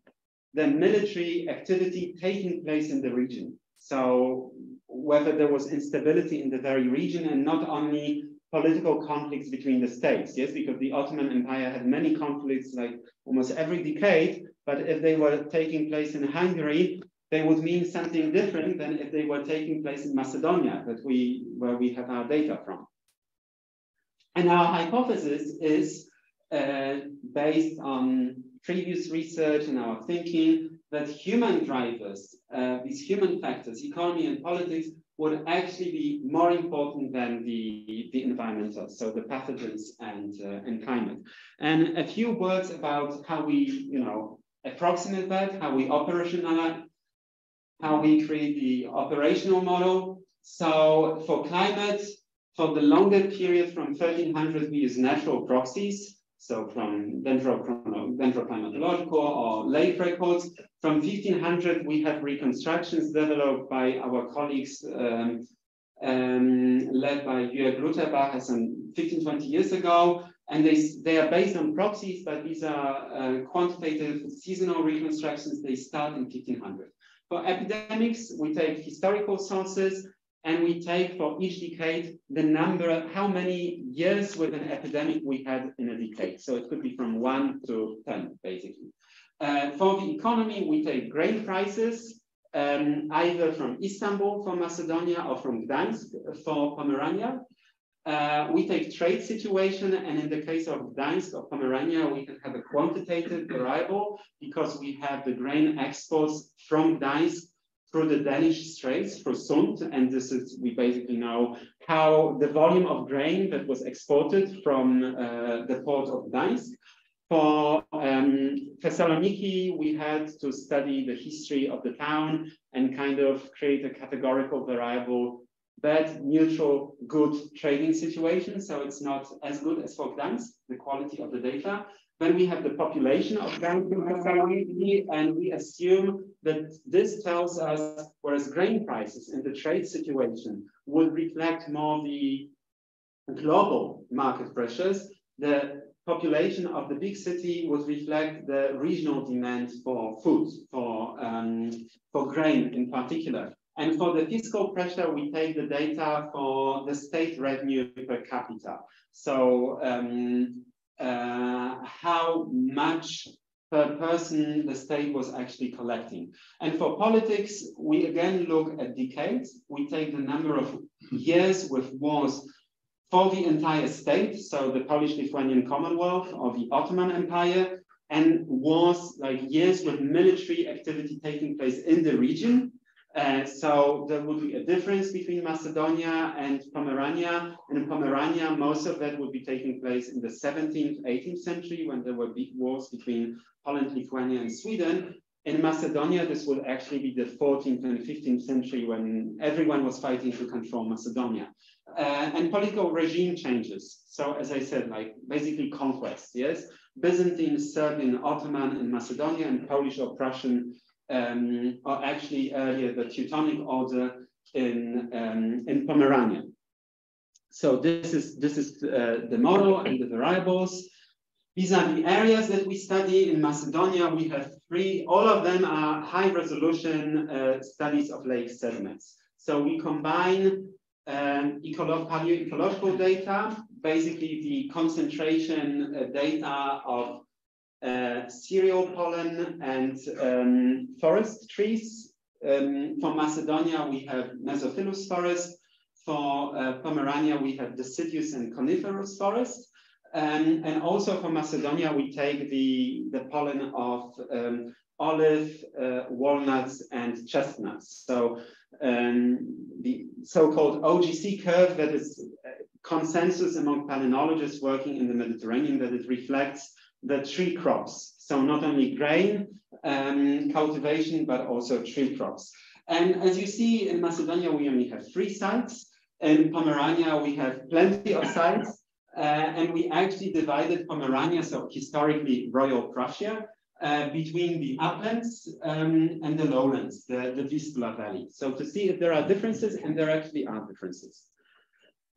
the military activity taking place in the region. So whether there was instability in the very region and not only political conflicts between the states, yes, because the Ottoman Empire had many conflicts like almost every decade, but if they were taking place in Hungary, they would mean something different than if they were taking place in Macedonia, where we have our data from. And our hypothesis is based on previous research and our thinking that human drivers, these human factors, economy and politics, would actually be more important than the environmental, so the pathogens and climate. And a few words about how we, approximate that, how we operationalize, how we create the operational model. So for climate, for the longer period from 1300, we use natural proxies. So from dendroclimatological or lake records. From 1500, we have reconstructions developed by our colleagues led by Jürg Lutherbach some 15, 20 years ago. And they are based on proxies, but these are quantitative seasonal reconstructions. They start in 1500. For epidemics, we take historical sources, and we take for each decade the number, how many years with an epidemic we had in a decade. So it could be from 1 to 10, basically. For the economy, we take grain prices, either from Istanbul for Macedonia or from Gdańsk for Pomerania. We take trade situation, and in the case of Gdańsk or Pomerania, we can have a quantitative variable because we have the grain exports from Gdańsk through the Danish Straits, through Sund, and this is, we basically know how the volume of grain that was exported from the port of Gdańsk. For Thessaloniki, we had to study the history of the town and kind of create a categorical variable, bad, neutral, good trading situation. So it's not as good as for Gdańsk, the quality of the data. Then we have the population of Gdańsk and Thessaloniki, and we assume that this tells us, whereas grain prices in the trade situation would reflect more the global market pressures, the population of the big city would reflect the regional demand for food, for grain in particular. And for the fiscal pressure, we take the data for the state revenue per capita. So how much per person the state was actually collecting. And for politics, we again look at decades. We take the number of years with wars for the entire state, so the Polish-Lithuanian Commonwealth or the Ottoman Empire, and wars like years with military activity taking place in the region. So there would be a difference between Macedonia and Pomerania. And in Pomerania, most of that would be taking place in the 17th, 18th century when there were big wars between Poland, Lithuania, and Sweden. In Macedonia, this would actually be the 14th and 15th century when everyone was fighting to control Macedonia. And political regime changes. So as I said, like basically conquest, yes? Byzantine, Serbian, Ottoman in Macedonia, and Polish or Prussian, or actually earlier the Teutonic Order in Pomerania. So this is the model and the variables. These are the areas that we study. In Macedonia, we have three. All of them are high-resolution studies of lake sediments. So we combine palaeoecological data, basically the concentration data of cereal pollen and forest trees. For Macedonia, we have mesophyllous forest. For Pomerania, we have deciduous and coniferous forest. And also for Macedonia, we take the pollen of olive, walnuts, and chestnuts. So the so-called OGC curve, that is consensus among palynologists working in the Mediterranean, that it reflects the tree crops. So not only grain cultivation, but also tree crops. And as you see, in Macedonia, we only have 3 sites. In Pomerania, we have plenty of sites. And we actually divided Pomerania, so historically Royal Prussia, between the uplands and the lowlands, the Vistula Valley. So to see if there are differences, and there actually are differences.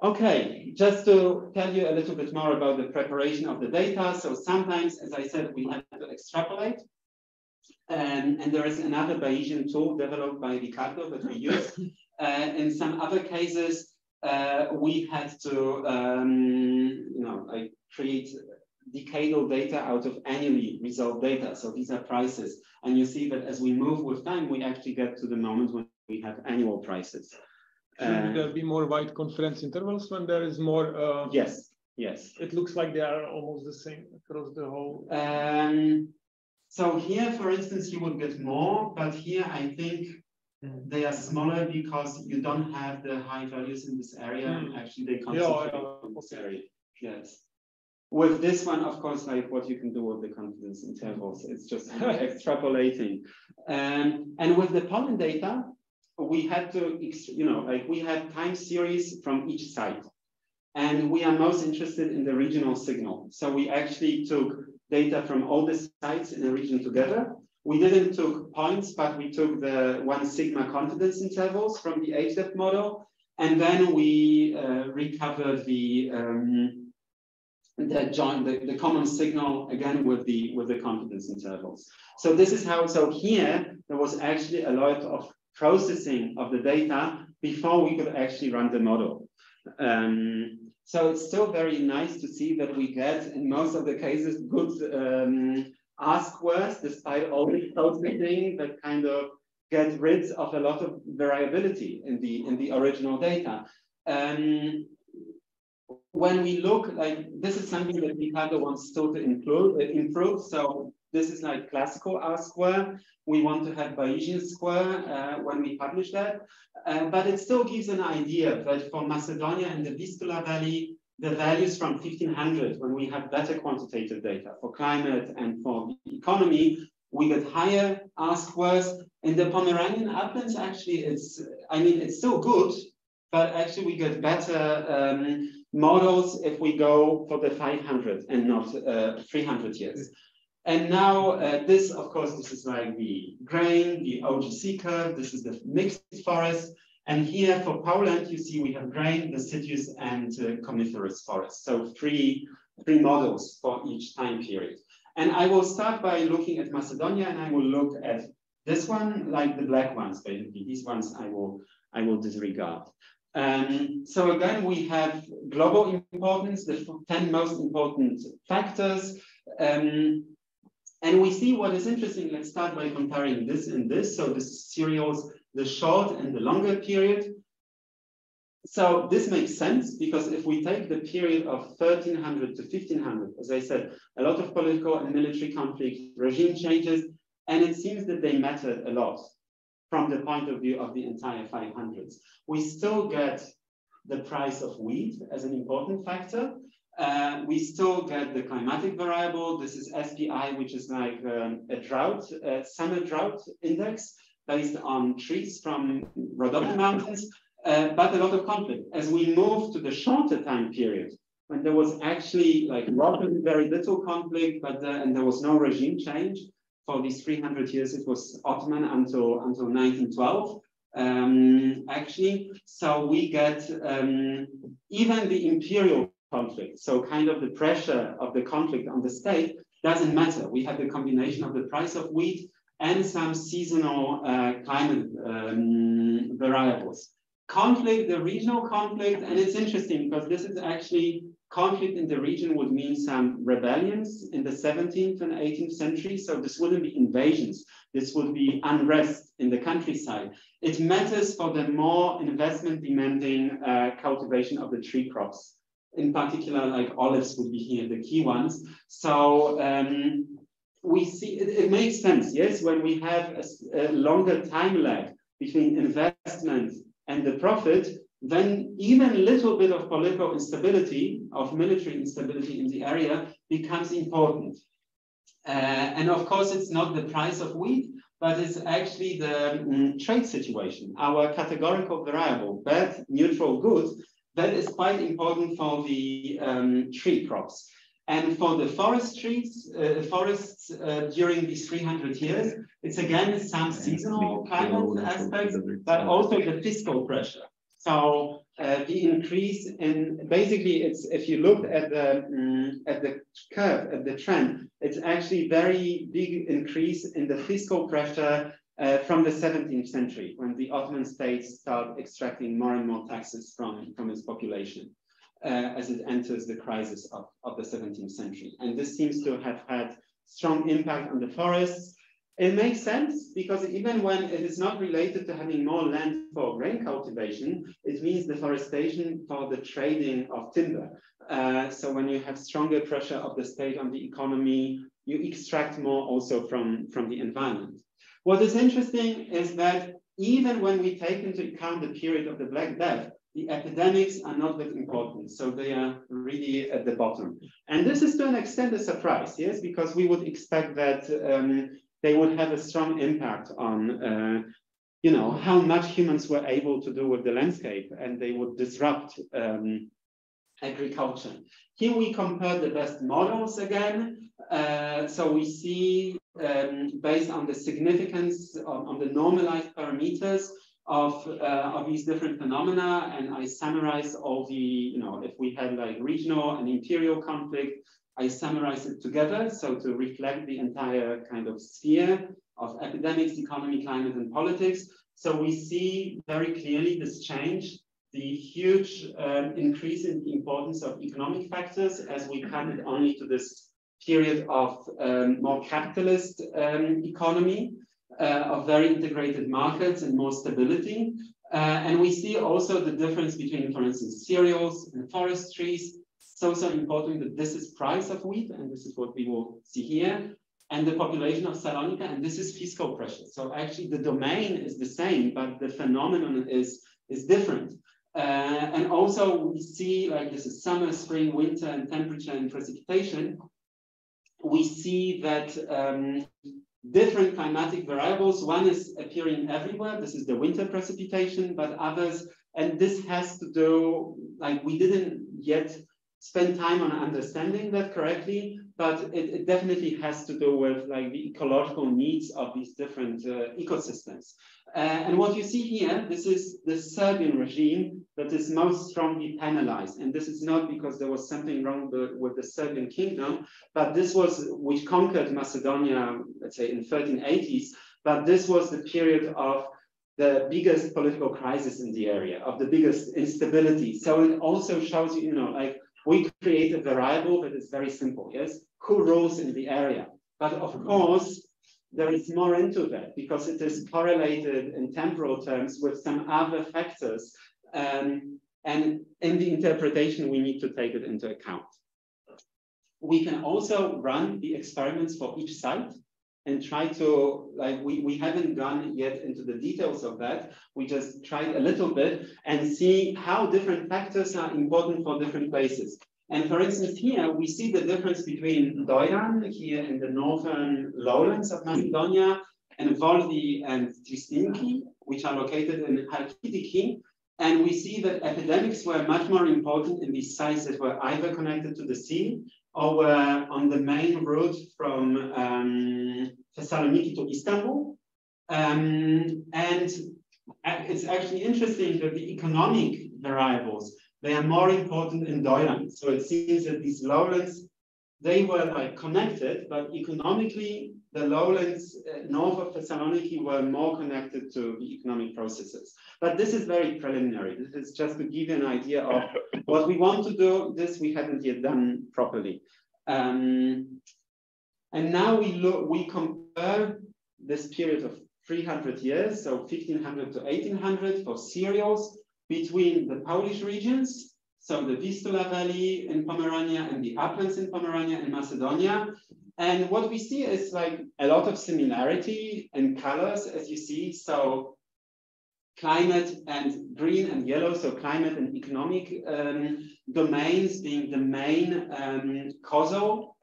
Okay, just to tell you a little bit more about the preparation of the data. So sometimes, as I said, we have to extrapolate. And there is another Bayesian tool developed by Ricardo that we use. In some other cases, we had to like create decadal data out of annually resolved data. So these are prices. And you see that as we move with time, we actually get to the moment when we have annual prices. Should there be more wide confidence intervals when there is more? Yes, yes. It looks like they are almost the same across the whole. So here, for instance, you would get more, but here I think they are smaller because you don't have the high values in this area. Actually, they concentrate in this area. Yes. With this one, of course, like what you can do with the confidence intervals, it's just extrapolating. And with the pollen data, we had to, like we had time series from each site. And we are most interested in the regional signal. So we actually took data from all the sites in a region together. We didn't took points, but we took the 1 sigma confidence intervals from the HDEP model. And then we recovered the common signal again with the confidence intervals. So this is how, so here there was actually a lot of processing of the data before we could actually run the model. So it's still very nice to see that we get, in most of the cases, good ask words, despite all the processing that kind of get rid of a lot of variability in the original data. when we look, like, this is something that Ricardo wants still to improve. So this is like classical R square. We want to have Bayesian square when we publish that. But it still gives an idea that for Macedonia and the Vistula Valley, the values from 1500, when we have better quantitative data for climate and for the economy, we get higher R squares. In the Pomeranian uplands, actually, it's still good, but actually we get better models if we go for the 500 and not 300 years. And now this, of course, this is like the grain, the OGC curve, this is the mixed forest. And here for Poland, you see we have grain, deciduous, and coniferous forests. So three models for each time period. And I will start by looking at Macedonia, and I will look at this one, like the black ones, basically. These ones I will disregard. So again, we have global importance, the 10 most important factors. And we see what is interesting. Let's start by comparing this and this. So this is cereals, the short and the longer period. So this makes sense because if we take the period of 1300 to 1500, as I said, a lot of political and military conflict, regime changes, and it seems that they mattered a lot from the point of view of the entire 500s. We still get the price of wheat as an important factor. We still get the climatic variable. This is SPI, which is like a drought, summer drought index based on trees from Rhodope Mountains, but a lot of conflict. As we move to the shorter time period, when there was actually like very little conflict, but and there was no regime change for these 300 years, it was Ottoman until 1912. Actually, so we get even the imperial conflict, so kind of the pressure of the conflict on the state doesn't matter. We have the combination of the price of wheat and some seasonal climate variables. Conflict, the regional conflict, and it's interesting because this is actually conflict in the region would mean some rebellions in the 17th and 18th century. So this wouldn't be invasions. This would be unrest in the countryside. It matters for the more investment demanding cultivation of the tree crops. In particular, like olives would be here, the key ones. So we see, it makes sense, yes, when we have a longer time lag between investment and the profit, then even a little bit of political instability, of military instability in the area becomes important. And of course, it's not the price of wheat, but it's actually the trade situation, our categorical variable, bad, neutral, good, that is quite important for the tree crops. And for the forests during these 300 years, it's again some seasonal climate aspects, but also the fiscal pressure. So the increase in, basically, it's, if you look at the curve, at the trend, it's actually very big increase in the fiscal pressure from the 17th century, when the Ottoman states start extracting more and more taxes from its population as it enters the crisis of the 17th century. And this seems to have had strong impact on the forests. It makes sense because even when it is not related to having more land for grain cultivation, it means deforestation for the trading of timber. So when you have stronger pressure of the state on the economy, you extract more also from the environment. What is interesting is that even when we take into account the period of the Black Death, the epidemics are not that important. So they are really at the bottom. And this is to an extent a surprise, yes, because we would expect that they would have a strong impact on, you know, how much humans were able to do with the landscape, and they would disrupt agriculture. Here we compare the best models again. So we see, based on the significance on the normalized parameters of these different phenomena, and I summarize all the, you know, if we had like regional and imperial conflict, I summarize it together, so to reflect the entire kind of sphere of epidemics, economy, climate, and politics. So we see very clearly this change, the huge increase in the importance of economic factors as we come only to this period of more capitalist economy, of very integrated markets and more stability. And we see also the difference between, for instance, cereals and forest trees. So important that this is price of wheat, and this is what we will see here, and the population of Salonika, and this is fiscal pressure. So actually the domain is the same, but the phenomenon is different. And also we see, like, this is summer, spring, winter, and temperature and precipitation. We see that different climatic variables, one is appearing everywhere. This is the winter precipitation, but others, and this has to do, like, we didn't yet spend time on understanding that correctly, but it definitely has to do with, like, the ecological needs of these different ecosystems. And what you see here, this is the Serbian regime that is most strongly penalized. And this is not because there was something wrong with the Serbian kingdom, but this was, which conquered Macedonia, let's say in 1380s, but this was the period of the biggest political crisis in the area, of the biggest instability. So it also shows you, like, we create a variable that is very simple, yes? Who rules in the area? But of course, there is more into that because it is correlated in temporal terms with some other factors. And in the interpretation, we need to take it into account. We can also run the experiments for each site and try to, like, we haven't gone yet into the details of that. We just tried a little bit and see how different factors are important for different places. And for instance, here we see the difference between Doiran, here in the northern lowlands of Macedonia, and Voldi and Tristiniki, which are located in Halkidiki. And we see that epidemics were much more important in these sites that were either connected to the sea or were on the main route from Thessaloniki to Istanbul. And it's actually interesting that the economic variables, they are more important in Doiran. So it seems that these lowlands, they were, like, connected, but economically, the lowlands north of Thessaloniki were more connected to the economic processes. But this is very preliminary. This is just to give you an idea of what we want to do. This we haven't yet done properly. And now we compare this period of 300 years, so 1500 to 1800 for cereals, between the Polish regions, so the Vistula Valley in Pomerania and the uplands in Pomerania and Macedonia. And what we see is, like, a lot of similarity in colors, as you see. So climate and green and yellow, so climate and economic domains being the main causal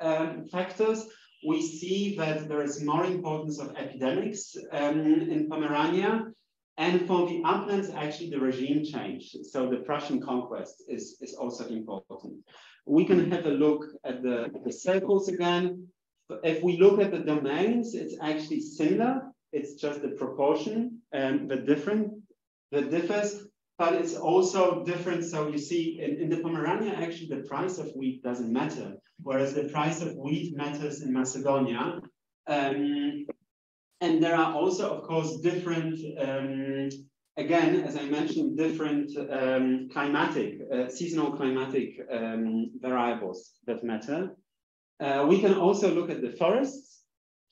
factors. We see that there is more importance of epidemics in Pomerania. And for the uplands, actually, the regime change. So the Prussian conquest is also important. We can have a look at the circles again. If we look at the domains, it's actually similar. It's just the proportion that differs, but it's also different. So you see in the Pomerania, actually, the price of wheat doesn't matter, whereas the price of wheat matters in Macedonia. And there are also, of course, different, again, as I mentioned, different climatic, seasonal climatic variables that matter. We can also look at the forests,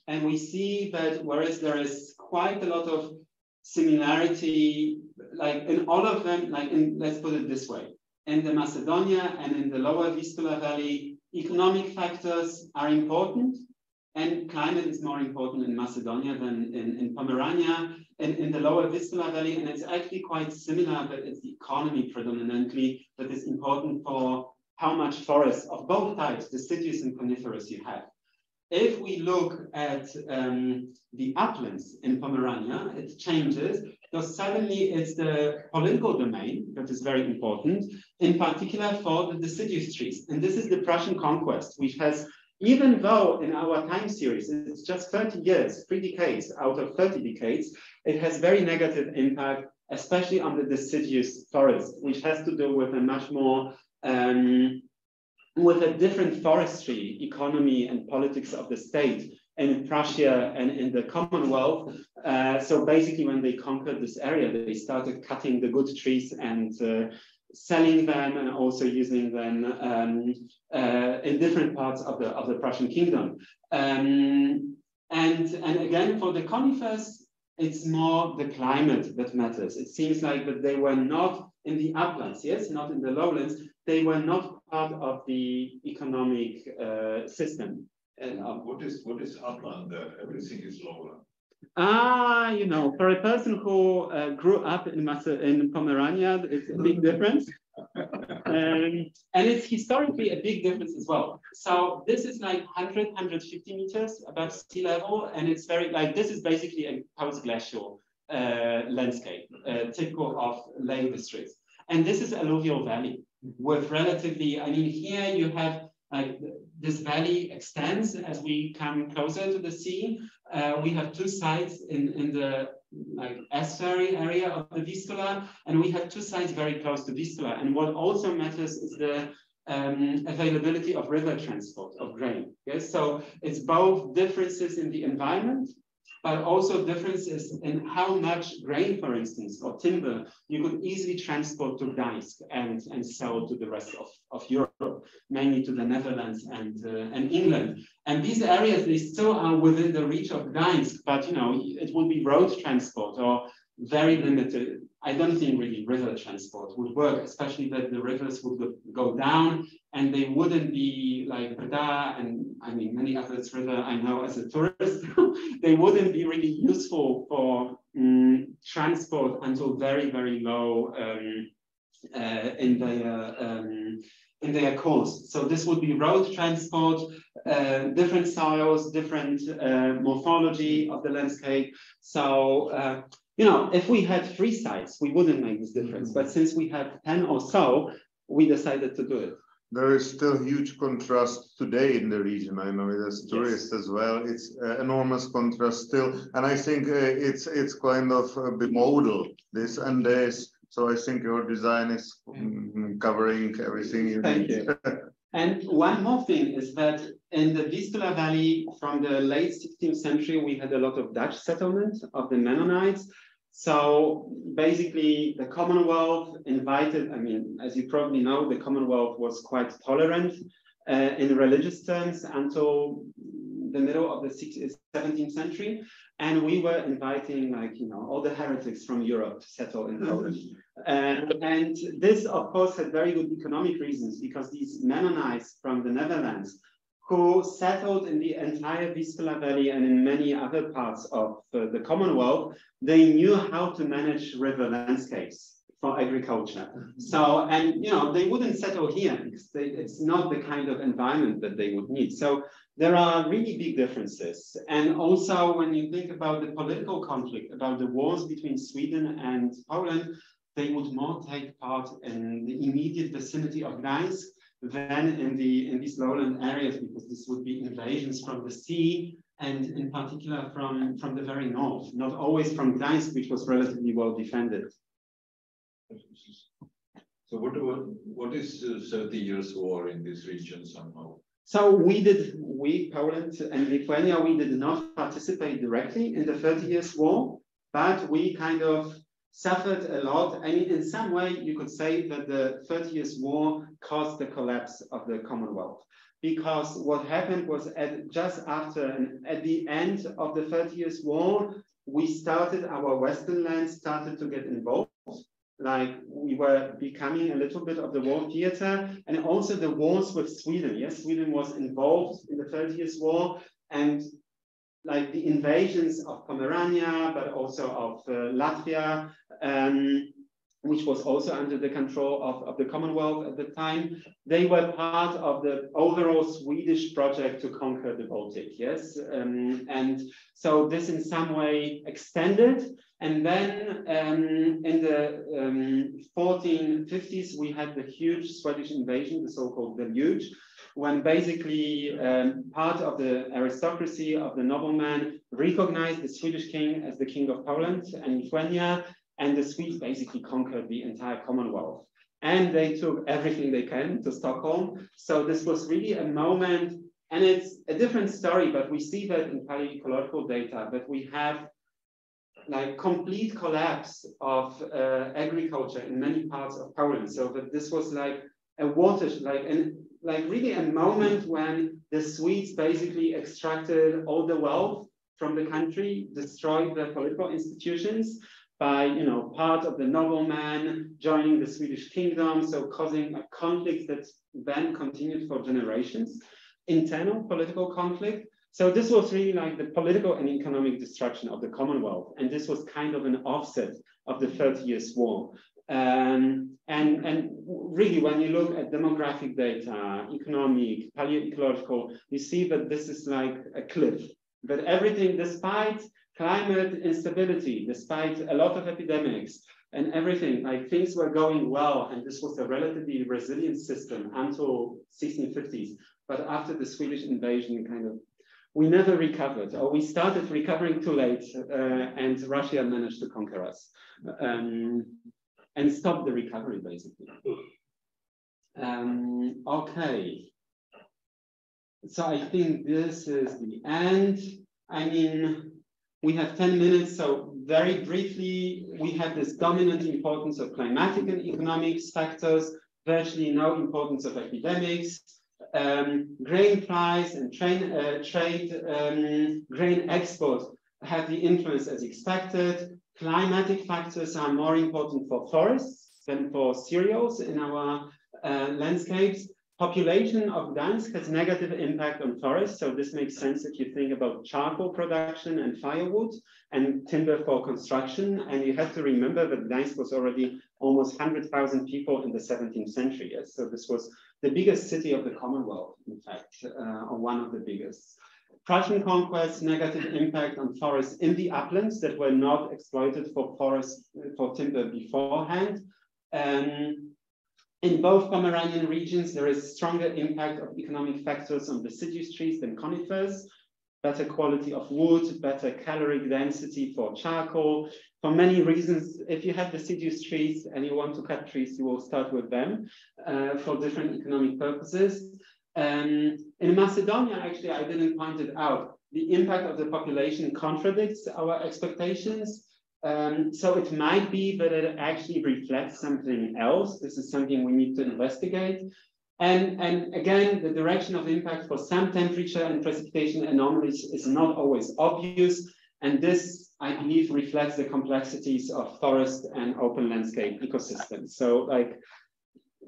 and we see that whereas there is quite a lot of similarity, like in all of them, like let's put it this way, in the Macedonia and in the lower Vistula Valley, economic factors are important. And climate is more important in Macedonia than in Pomerania and in the lower Vistula Valley. And it's actually quite similar, but it's the economy predominantly that is important for how much forest of both types, deciduous and coniferous, you have. If we look at the uplands in Pomerania, it changes because suddenly it's the political domain that is very important, in particular for the deciduous trees. And this is the Prussian conquest, which has, even though in our time series, it's just 30 years, 3 decades out of 30 decades, it has very negative impact, especially on the deciduous forest, which has to do with a much more, with a different forestry, economy and politics of the state in Prussia and in the Commonwealth. So basically when they conquered this area, they started cutting the good trees and selling them and also using them in different parts of the Prussian kingdom. And again, for the conifers, it's more the climate that matters. It seems like that they were not in the uplands, yes, not in the lowlands. They were not part of the economic system. What is upland there? Everything is lowland. You know, for a person who grew up in Pomerania, it's a big difference. And it's historically a big difference as well. So this is like 100, 150 meters above sea level. And it's very like, this is basically a post-glacial landscape, typical of lake districts. And this is alluvial valley with relatively, I mean, here you have like this valley extends as we come closer to the sea. We have two sites in the like estuary area of the Vistula, and we have two sites very close to Vistula. And what also matters is the availability of river transport of grain. Yes, so it's both differences in the environment, but also differences in how much grain, for instance, or timber, you could easily transport to Gdańsk and sell to the rest of Europe, mainly to the Netherlands and England. And these areas, they still are within the reach of Gdańsk, but you know, it would be road transport or very limited. I don't think really river transport would work, especially that the rivers would go down and they wouldn't be like Brda and I mean many others river I know as a tourist, they wouldn't be really useful for transport until very, very low in their course. So this would be road transport, different soils, different morphology of the landscape. So you know, if we had 3 sites, we wouldn't make this difference. But since we have 10 or so, we decided to do it. There is still huge contrast today in the region. I know it as tourists as well. It's enormous contrast still. And I think it's kind of bimodal, this and this. So I think your design is covering everything you Thank need. you. And one more thing is that in the Vistula Valley from the late 16th century, we had a lot of Dutch settlement of the Mennonites. So basically the Commonwealth invited, I mean, as you probably know, the Commonwealth was quite tolerant in religious terms until the middle of the 17th century. And we were inviting, like, you know, all the heretics from Europe to settle in Poland. And this, of course, had very good economic reasons because these Mennonites from the Netherlands who settled in the entire Vistula Valley and in many other parts of the Commonwealth, they knew how to manage river landscapes for agriculture. So, and, you know, they wouldn't settle here because it's not the kind of environment that they would need. So there are really big differences. And also when you think about the political conflict, about the wars between Sweden and Poland, they would more take part in the immediate vicinity of Gdańsk than in these lowland areas, because this would be invasions from the sea and in particular from the very north, not always from Gdańsk, which was relatively well defended. So what is 30 years war in this region somehow? So we, Poland and Lithuania, we did not participate directly in the 30 Years' War, but we kind of suffered a lot. I mean, in some way, you could say that the 30 Years' War caused the collapse of the Commonwealth. Because what happened was just after and at the end of the 30 Years' War, we started, our Western lands started to get involved. Like we were becoming a little bit of the war theater, and also the wars with Sweden. Yes, Sweden was involved in the 30 Years' War, and like the invasions of Pomerania, but also of Latvia, which was also under the control of the Commonwealth at the time. They were part of the overall Swedish project to conquer the Baltic, yes? And so this in some way extended. And then in the 1450s, we had the huge Swedish invasion, the so-called deluge, when basically part of the aristocracy of the noblemen recognized the Swedish king as the king of Poland and Lithuania, and the Swedes basically conquered the entire Commonwealth. And they took everything they can to Stockholm. So this was really a moment, and it's a different story, but we see that in palaeoecological data, that we have like complete collapse of agriculture in many parts of Poland. So that this was like a watershed, like really a moment when the Swedes basically extracted all the wealth from the country, destroyed the political institutions by, part of the nobleman joining the Swedish kingdom, so causing a conflict that then continued for generations, internal political conflict. So this was really like the political and economic destruction of the Commonwealth, and this was kind of an offset of the 30 Years' War. And really, when you look at demographic data, economic, palaeoecological, you see that this is like a cliff. That everything, despite climate instability, despite a lot of epidemics and everything, like things were going well, and this was a relatively resilient system until 1650s. But after the Swedish invasion, we never recovered, or we started recovering too late, and Russia managed to conquer us and stop the recovery, basically. Okay. So I think this is the end. I mean, we have 10 minutes, so very briefly, we have this dominant importance of climatic and economics factors, virtually no importance of epidemics. Grain price and grain export have the influence as expected. Climatic factors are more important for forests than for cereals in our landscapes. Population of Gdańsk has negative impact on forests, so this makes sense if you think about charcoal production and firewood and timber for construction. And you have to remember that Gdańsk was already almost 100,000 people in the 17th century. Yes? So this was the biggest city of the Commonwealth, in fact, or one of the biggest. Prussian conquest, negative impact on forests in the uplands that were not exploited for timber beforehand. In both Pomeranian regions, there is stronger impact of economic factors on deciduous trees than conifers, better quality of wood, better caloric density for charcoal. For many reasons, if you have deciduous trees and you want to cut trees, you will start with them for different economic purposes. In Macedonia, actually, I didn't point it out, the impact of the population contradicts our expectations. So it might be that it actually reflects something else. This is something we need to investigate. And again, the direction of impact for some temperature and precipitation anomalies is not always obvious. And this, I believe, reflects the complexities of forest and open landscape ecosystems. So like,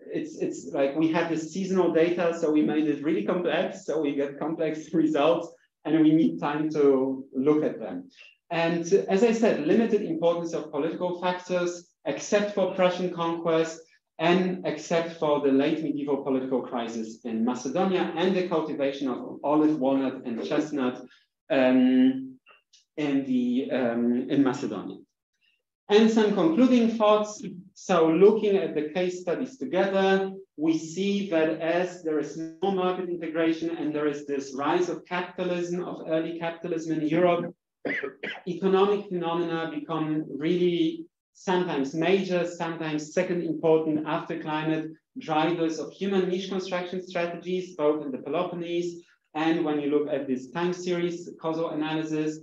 it's like we have this seasonal data, so we made it really complex. So we get complex results and we need time to look at them. And as I said, limited importance of political factors, except for Prussian conquest and except for the late medieval political crisis in Macedonia and the cultivation of olive, walnut, and chestnut in Macedonia. And some concluding thoughts. So looking at the case studies together, we see that as there is more market integration and there is this rise of capitalism, of early capitalism in Europe, economic phenomena become really sometimes major, sometimes second important after climate drivers of human niche construction strategies, both in the Peloponnese and when you look at this time series causal analysis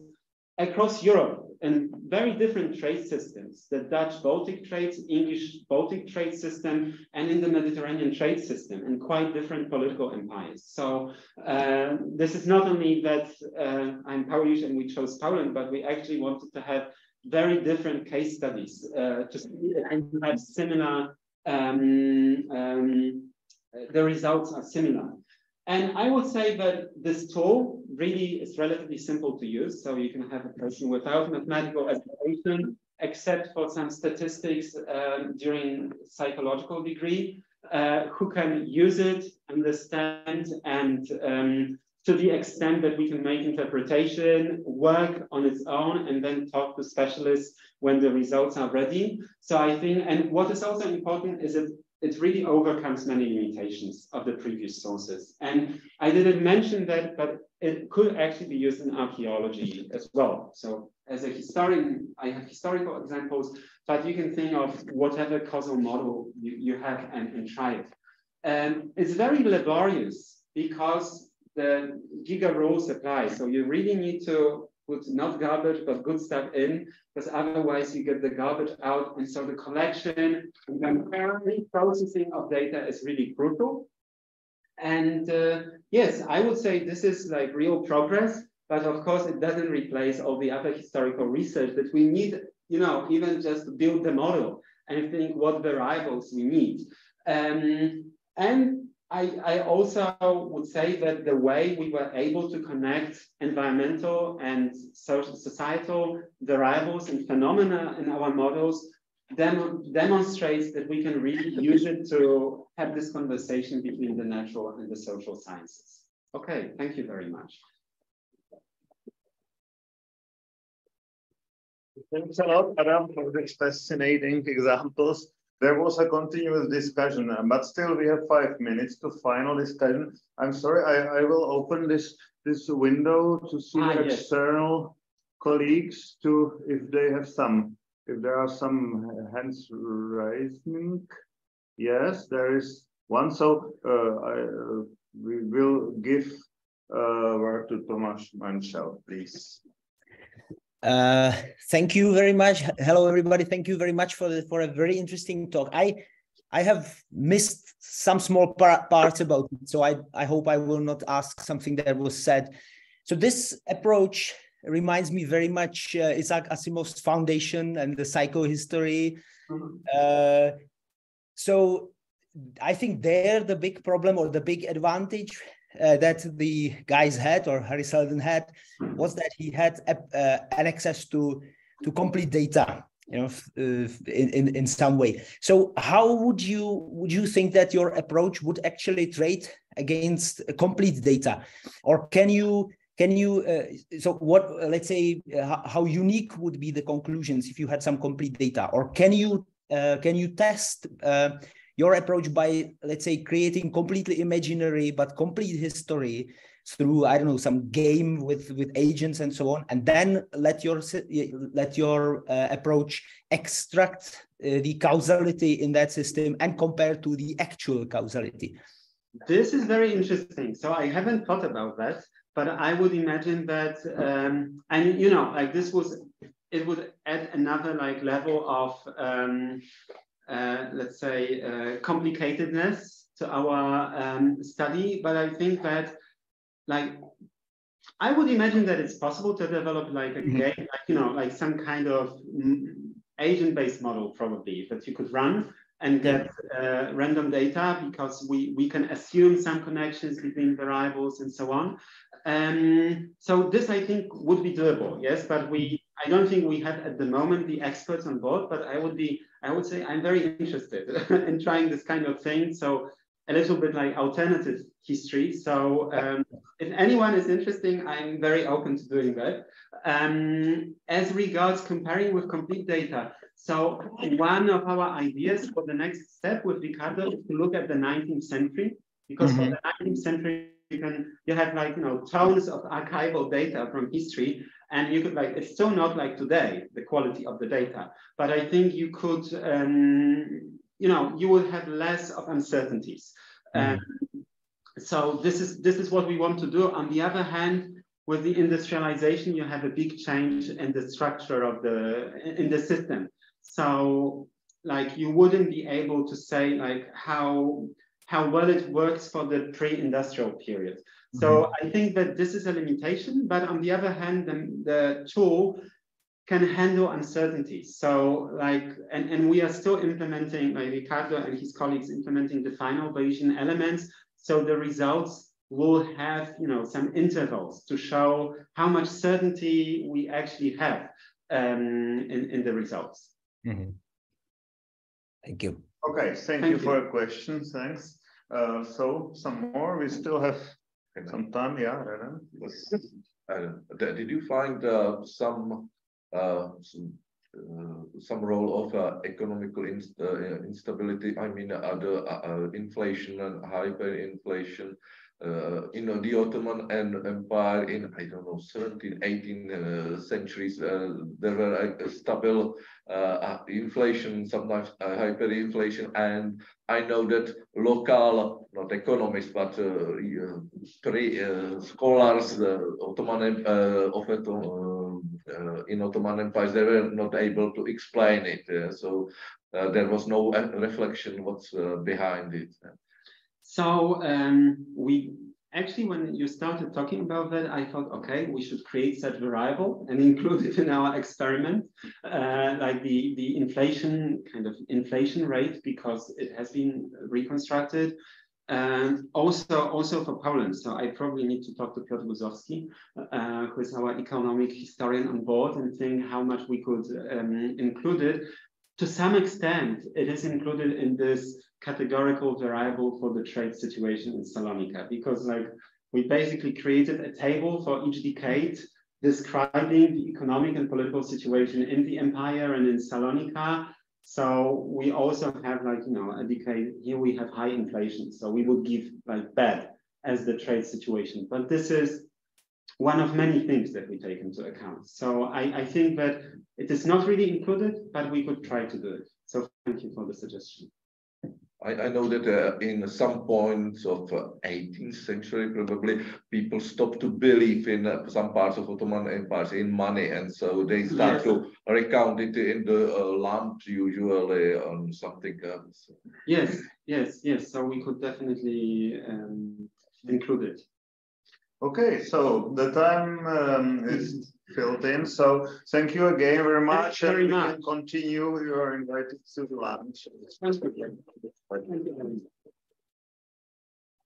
across Europe in very different trade systems, the Dutch Baltic trades, English Baltic trade system, and in the Mediterranean trade system, and quite different political empires. So this is not only that I'm Polish and we chose Poland, but we actually wanted to have very different case studies to see and have similar, the results are similar. And I would say that this tool really is relatively simple to use. So you can have a person without mathematical education, except for some statistics during psychological degree, who can use it, understand, and to the extent that we can make interpretation, work on its own, and then talk to specialists when the results are ready. So I think, and what is also important is that it really overcomes many limitations of the previous sources. And I didn't mention that, but it could actually be used in archaeology as well. So as a historian, I have historical examples, but you can think of whatever causal model you have and try it. And it's very laborious because the giga rules apply. So you really need to put not garbage, but good stuff in, because otherwise you get the garbage out. And so the collection and then processing of data is really crucial. And yes, I would say this is like real progress. But of course, it doesn't replace all the other historical research that we need, you know, even just to build the model and think what variables we need. And I also would say that the way we were able to connect environmental and social societal variables and phenomena in our models demonstrates that we can really use it to have this conversation between the natural and the social sciences. Okay, thank you very much. Thanks a lot, Adam, for these fascinating examples. There was a continuous discussion, but still we have 5 minutes to final discussion. I'm sorry, I will open this window to see external colleagues to if they have some, if there are some hands raising. Yes, there is one. So we will give word to Tomáš Mančel, please. Thank you very much. Hello, everybody. Thank you very much for a very interesting talk. I have missed some small parts about it, so I hope I will not ask something that was said. So this approach reminds me very much Isaac Asimov's Foundation and the psychohistory. So I think there the big problem or the big advantage that the guys had, or Harry Seldon had, was that he had an access to complete data, you know, in some way. So how would you think that your approach would actually trade against complete data, or can you so what, let's say, how unique would be the conclusions if you had some complete data, or can you test your approach by, let's say, creating completely imaginary but complete history through, I don't know, some game with agents and so on, and then let your approach extract the causality in that system and compare to the actual causality? This is very interesting. So I haven't thought about that, but I would imagine that, and you know, like it would add another like level of let's say, complicatedness to our study. But I think that, like, I would imagine that it's possible to develop like a game, like, you know, like some kind of agent-based model probably that you could run and get random data, because we can assume some connections between variables and so on. So this, I think, would be doable, yes, but I don't think we have at the moment the experts on board, but I would say I'm very interested in trying this kind of thing. So a little bit like alternative history. So if anyone is interested, I'm very open to doing that. As regards comparing with complete data, so one of our ideas for the next step with Ricardo is to look at the 19th century, because for the 19th century, you have like, you know, tons of archival data from history, and you could like, it's still not like today, the quality of the data, but I think you could, you know, you will have less of uncertainties. So this is what we want to do. On the other hand, with the industrialization, you have a big change in the structure of in the system. So like, you wouldn't be able to say like how well it works for the pre-industrial period. So I think that this is a limitation, but on the other hand, the tool can handle uncertainties. So like, and we are still implementing, like Ricardo and his colleagues implementing the final Bayesian elements. So the results will have, you know, some intervals to show how much certainty we actually have in the results. Thank you. Okay, thank you for your questions. Thanks. So some more. We still have some time. Yeah, Renan. Did you find some role of economical instability? I mean, other inflation and hyperinflation in the Ottoman Empire in, I don't know, 17th, 18th centuries. There were stable inflation, sometimes hyperinflation, and I know that local, not economists, but scholars, in Ottoman Empire, they were not able to explain it. So there was no reflection what's behind it. So actually, when you started talking about that, I thought, okay, we should create such variable and include it in our experiment, like the inflation rate, because it has been reconstructed. And also for Poland. So I probably need to talk to Piotr Guzowski, who is our economic historian on board, and think how much we could include it. To some extent, it is included in this categorical variable for the trade situation in Salonika, because like we basically created a table for each decade describing the economic and political situation in the empire and in Salonika. So we also have like, you know, a decade here we have high inflation. So we would give like bad as the trade situation. But this is one of many things that we take into account. So I think that it is not really included, but we could try to do it. So thank you for the suggestion. I know that in some points of 18th century, probably, people stopped to believe in some parts of Ottoman Empire in money, and so they start to recount it in the lumps usually on something else. Yes. So we could definitely include it. Okay, so the time is filled in. So thank you again very much. Thank you very much. Can continue. You are invited to lunch. Thank you.